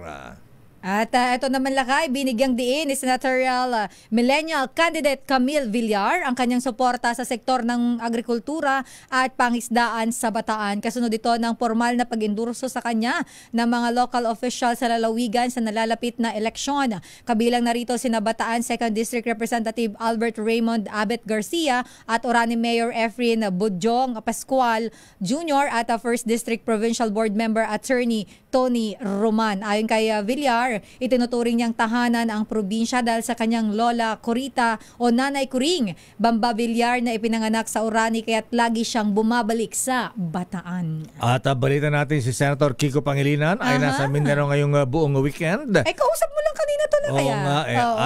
At ito naman lakay, binigyang diin ni Senatorial Millennial Candidate Camille Villar ang kanyang suporta sa sektor ng agrikultura at pangisdaan sa Bataan. Kasunod ito ng formal na pag-endorso sa kanya ng mga local officials sa lalawigan sa nalalapit na eleksyon. Kabilang narito sina Bataan 2nd District Representative Albert Raymond Abet Garcia at Orani Mayor Efren Budjong Pascual Jr. at 1st District Provincial Board Member Attorney Tony Roman. Ayon kay Villar, itinuturing niyang tahanan ang probinsya dahil sa kanyang lola Corita o Nanay Kuring Bamba Villar na ipinanganak sa Orani kaya't lagi siyang bumabalik sa Bataan. At balita natin si Senator Kiko Pangilinan ay nasa Mindanao ngayong buong weekend. Kausap mo lang kanina to na kaya.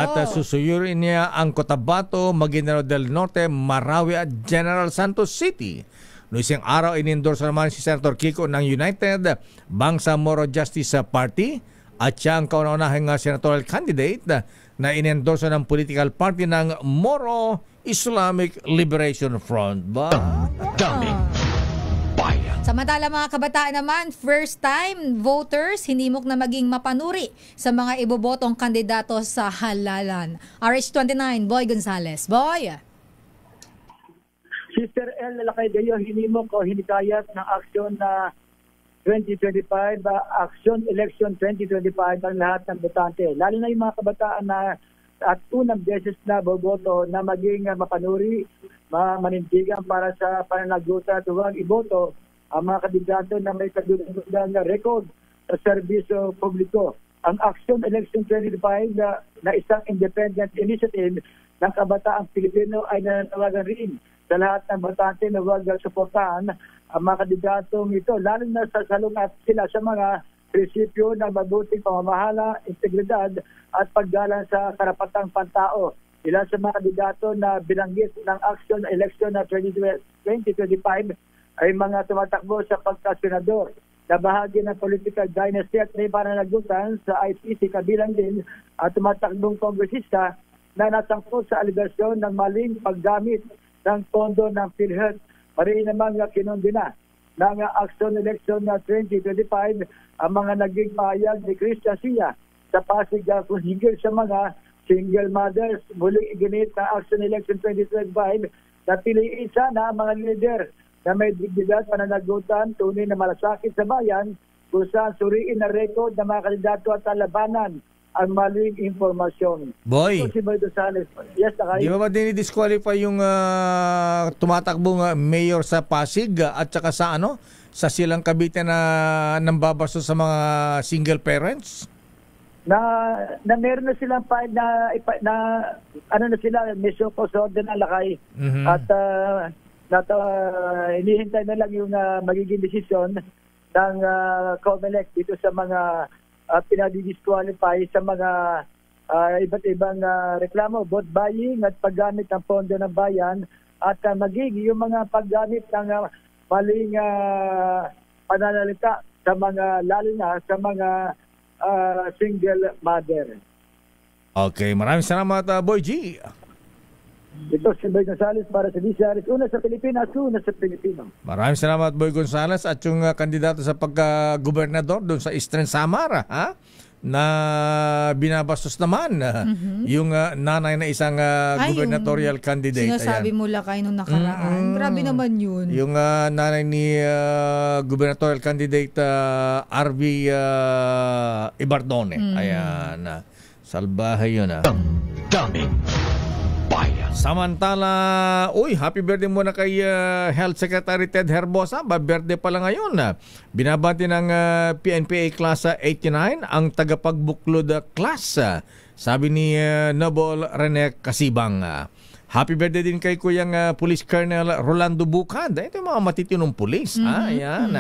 At susuyurin niya ang Cotabato, Maguindanao del Norte, Marawi at General Santos City. Noong isang araw, inendorso naman si Senator Kiko ng United Bangsamoro Justice Party at siya ang kauna-unahing senatorial candidate na inendorso ng political party ng Moro Islamic Liberation Front. Samantala mga kabataan naman, first-time voters hinimok na maging mapanuri sa mga ibobotong kandidato sa halalan. RH29, Boy Gonzales. Boy! Sister El Lalakay Gayo, hinimok o hinikayat ng aksyon na 2025, action election 2025 ang lahat ng botante. Lalo na yung mga kabataan na at unang beses na boboto na maging mapanuri, manindigan para sa pananagutan at huwag iboto ang mga kandidato na may kadulang record sa serbisyo publiko. Ang action election 2025 na isang independent initiative ng kabataang Pilipino ay nananawagan rin sa lahat ng botante na huwag suportahan ang mga kandidatong ito, lalo na sa salungat sila sa mga prinsipyo ng mabuting pamamahala, integridad at paggalang sa karapatang pantao. Ilan sa mga kandidato na binanggit ng action election na 2025 ay mga tumatakbo sa pagkasenador na bahagi ng political dynasty at may pananagutan sa ICC, kabilang din at tumatakbong kongresista na nasangkot sa aligasyon ng maling paggamit ng pondo ng PhilHealth. Mariin naman nga kinundina ng action election na 2025 ang mga naging pahayag ni Chris Garcia sa Pasig kung higil sa mga single mothers. Muling iginit na action election 2025 na piliin sana ang mga leader na may dignidad, pananagutan, tunay na malasakit sa bayan kung saan suriin na record ng mga kandidato at labanan ang maling informasyon. Boy, si Boy Gonzales. Yes, di ba dinidisqualify yung tumatakbong mayor sa Pasig at saka sa sa Silang Cavite na nambabasto sa mga single parents? Na meron na silang file na na sila mission post order na lakay at inihintay na lang yung magiging desisyon ng COMELEC dito sa mga pinadidisqualify sa mga iba't ibang reklamo, vote buying at paggamit ng pondo ng bayan at magiging yung mga paggamit ng maling pananalita sa mga, lalo na sa mga single mother. Okay, maraming salamat Boy G. Ito si Boy Gonzales para sa DCRS, una sa Pilipinas, una sa Pilipino. Maraming salamat Boy Gonzales at yung kandidato sa pagka-gobernador doon sa Eastern Samara na binabastos naman yung nanay na isang gubernatorial candidate. Sinasabi mo lakay nung nakaraan. Grabe naman yun. Yung nanay ni gubernatorial candidate RV Ibardone. Ayan. Salbahay yun. Daming bayan. Samantala, happy birthday muna kay Health Secretary Ted Herbosa. Birthday pala ngayon. Binabati ng PNPA Class 89 ang tagapagbuklod class. Sabi ni Noble Rene Kasibang. Happy birthday din kay Kuyang Police Colonel Rolando Bucad. Ito yung mga matitinong pulis. Ayan.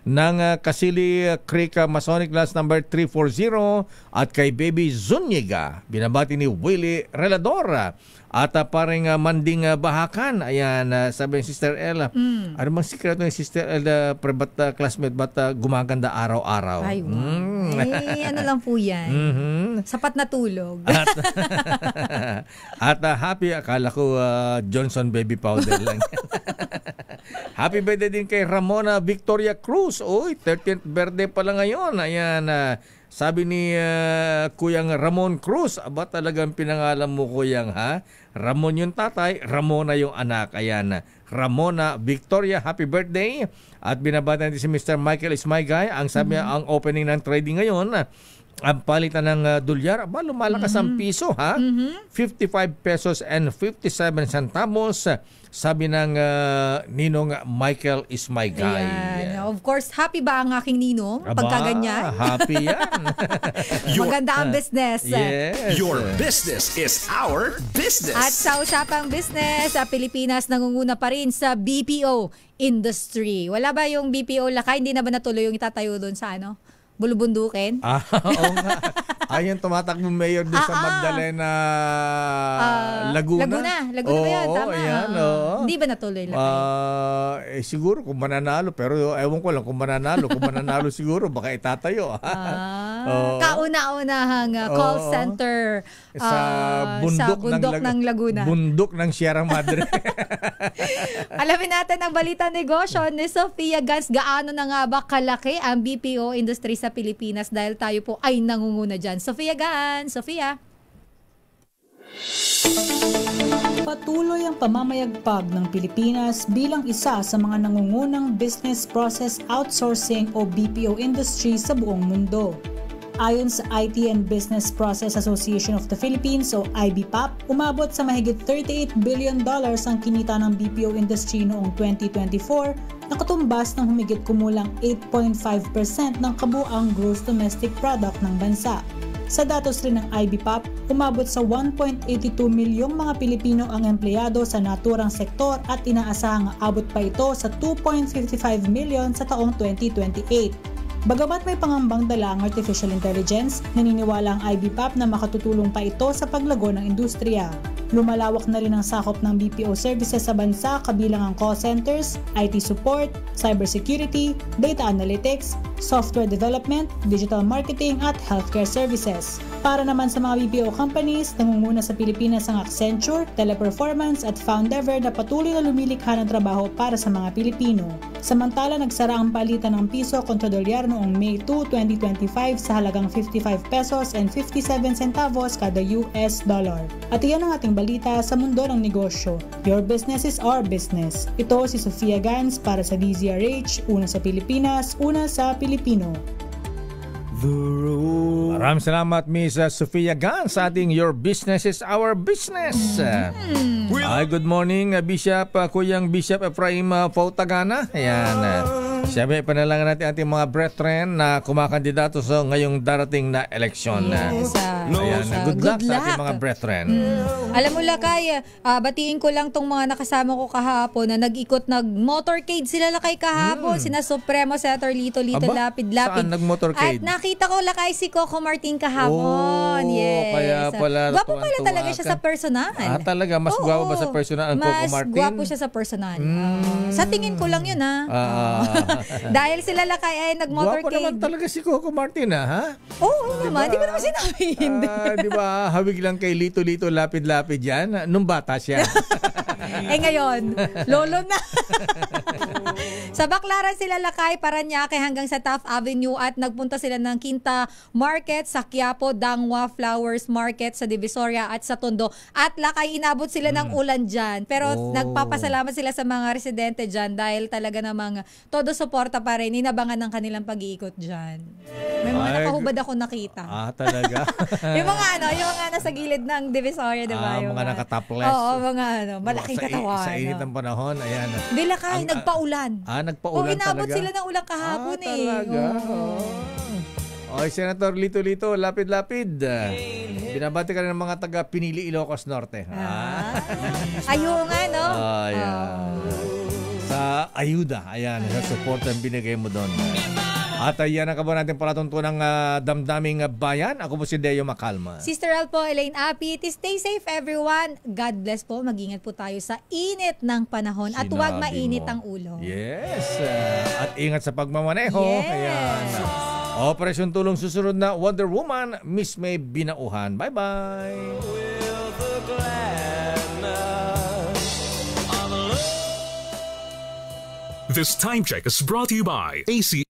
Ng Kasili Creek Masonic Class number 340 at kay Baby Zuniga. Binabati ni Willie Relador. At paring Manding Bahakan. Ayan, sabi ni Sister Ella. Ano bang sikreto ni Sister Ella, classmate, ba't gumaganda araw-araw? Ay, wow. Ano lang po yan. Sapat na tulog. At happy, akala ko Johnson baby powder lang. Happy birthday din kay Ramona Victoria Cruz. Uy, 13th birthday pala ngayon. Ayan, sabi ni Kuyang Ramon Cruz, aba talagang pinangalan mo, Kuyang, ha? Ramon yung tatay, Ramona yung anak. Ayan, Ramona Victoria, happy birthday. At binabati natin si Mr. Michael Ismaygay. Ang sabi niya, ang opening ng trading ngayon, ang palitan ng dolyar, aba, lumalakas ang piso, ha? 55 pesos and 57 centavos. Sabi ng ninong Michael Ismaygay. Ayan. Of course, happy ba ang aking ninong? Pagkaganyan? Happy yan. Maganda ang business. Yes. Your business is our business. At sa usapang business, Pilipinas nangunguna pa rin sa BPO industry. Wala ba yung BPO Lakay? Hindi na ba natuloy yung itatayo doon sa Bulubundukin? Oo nga. Ayun, tumatakbong mayor doon sa Magdalena, Laguna. Laguna ba yan? Tama. Ayan, Hindi ba natuloy Lakay? Siguro kung mananalo, pero ewan ko lang kung mananalo. Kung mananalo siguro, baka itatayo. Kauna-unahang call center sa bundok ng Laguna. Bundok ng Sierra Madre. Alamin natin ang balita negosyo ni Sofia Gans. Gaano na nga ba kalaki ang BPO industry sa Pilipinas dahil tayo po ay nangunguna dyan. Sofia Gans. Sofia. Patuloy ang pamamayagpag ng Pilipinas bilang isa sa mga nangungunang business process outsourcing o BPO industry sa buong mundo. Ayon sa IT and Business Process Association of the Philippines o IBPAP, umabot sa mahigit $38 billion ang kinita ng BPO industry noong 2024 na katumbas ng humigit kumulang 8.5% ng kabuang gross domestic product ng bansa. Sa datos rin ng IBPAP, umabot sa 1.82 milyong mga Pilipino ang empleyado sa naturang sektor at inaasahang abot pa ito sa 2.55 million sa taong 2028. Bagamat may pangambang dala ang artificial intelligence, naniniwala ang IBPAP na makatutulong pa ito sa paglago ng industriya. Lumalawak na rin ang sakop ng BPO services sa bansa kabilang ang call centers, IT support, cybersecurity, data analytics, software development, digital marketing at healthcare services. Para naman sa mga BPO companies, nangunguna sa Pilipinas ang Accenture, Teleperformance at Foundever na patuloy na lumilikha ng trabaho para sa mga Pilipino. Samantala, nagsara ang palitan ng piso kontra dolyar noong May 2, 2025 sa halagang 55 pesos and 57 centavos kada US dollar. At iyan ang ating balita sa mundo ng negosyo. Your business is our business. Ito si Sofia Gans para sa DZRH, una sa Pilipinas, una sa Pilipino. Maraming salamat, Miss Sofia Gans, sa ating Your Business is Our Business. Ay, good morning, Bishop, Kuyang Bishop Ephraim Pautagana. Ayan. Siyempre, panalangan natin ating mga brethren na kumakandidato sa ngayong darating na eleksyon. Ayan, good luck sa ating mga brethren. Alam mo, Lakay, batiin ko lang tong mga nakasama ko kahapon na nag-ikot, nag-motorcade sila, Lakay, kahapon. Sina Supremo Senator Lito Lapid. Saan nag-motorcade? At nakita ko, Lakay, si Coco Martin kahapon. Yes. Kaya pala. Gwapo pala talaga siya sa personal. Talaga? Mas gwapo ba sa personal ang Coco Martin? Mas gwapo siya sa personal. Sa tingin ko lang yun, dahil sila Lakay ay nag-motorcade. Gwapo naman talaga si Coco Martin, ha? Oo, naman. Di ba naman sinabi hindi? Di ba, hawig lang kay Lito Lapid yan nung bata siya. Ngayon, lolo na. Sa Baclaran sila Lakay, Paranaque hanggang sa Taft Avenue at nagpunta sila ng Quinta Market sa Quiapo, Dangwa Flowers Market sa Divisoria at sa Tondo. At Lakay, inabot sila ng ulan dyan. Pero nagpapasalamat sila sa mga residente dyan dahil talaga namang todo suporta pa rin. Inabangan ng kanilang pag-iikot dyan. May mga nakahubad ako nakita. Talaga? yung mga nasa gilid ng Divisoria, diba? Mga nakatopless. Oo, mga malaking katawan. Sa init ng panahon, ayan. Hindi Lakay, nagpaulan. Nagpaulan inabot talaga? sila ng ulan kahapon Talaga? Okay, Senator Lito-Lito, lapid-lapid. Binabati ka rin ng mga taga Pinili, Ilocos Norte. Ayaw nga, no? Ayan. Sa ayuda, ayan, sa support ang binigay mo doon. At yan ang kaba natin palatuntunang damdaming bayan. Ako po si Deo Macalma. Sister Al po, Elaine Apit. Stay safe everyone. God bless po. Mag-ingat po tayo sa init ng panahon. At huwag mainit ang ulo. Yes. At ingat sa pagmamaneho. Yes. Ayan. Operasyon Tulong susunod na Wonder Woman, Miss May Binauhan. Bye-bye. This time check is brought to you by AC.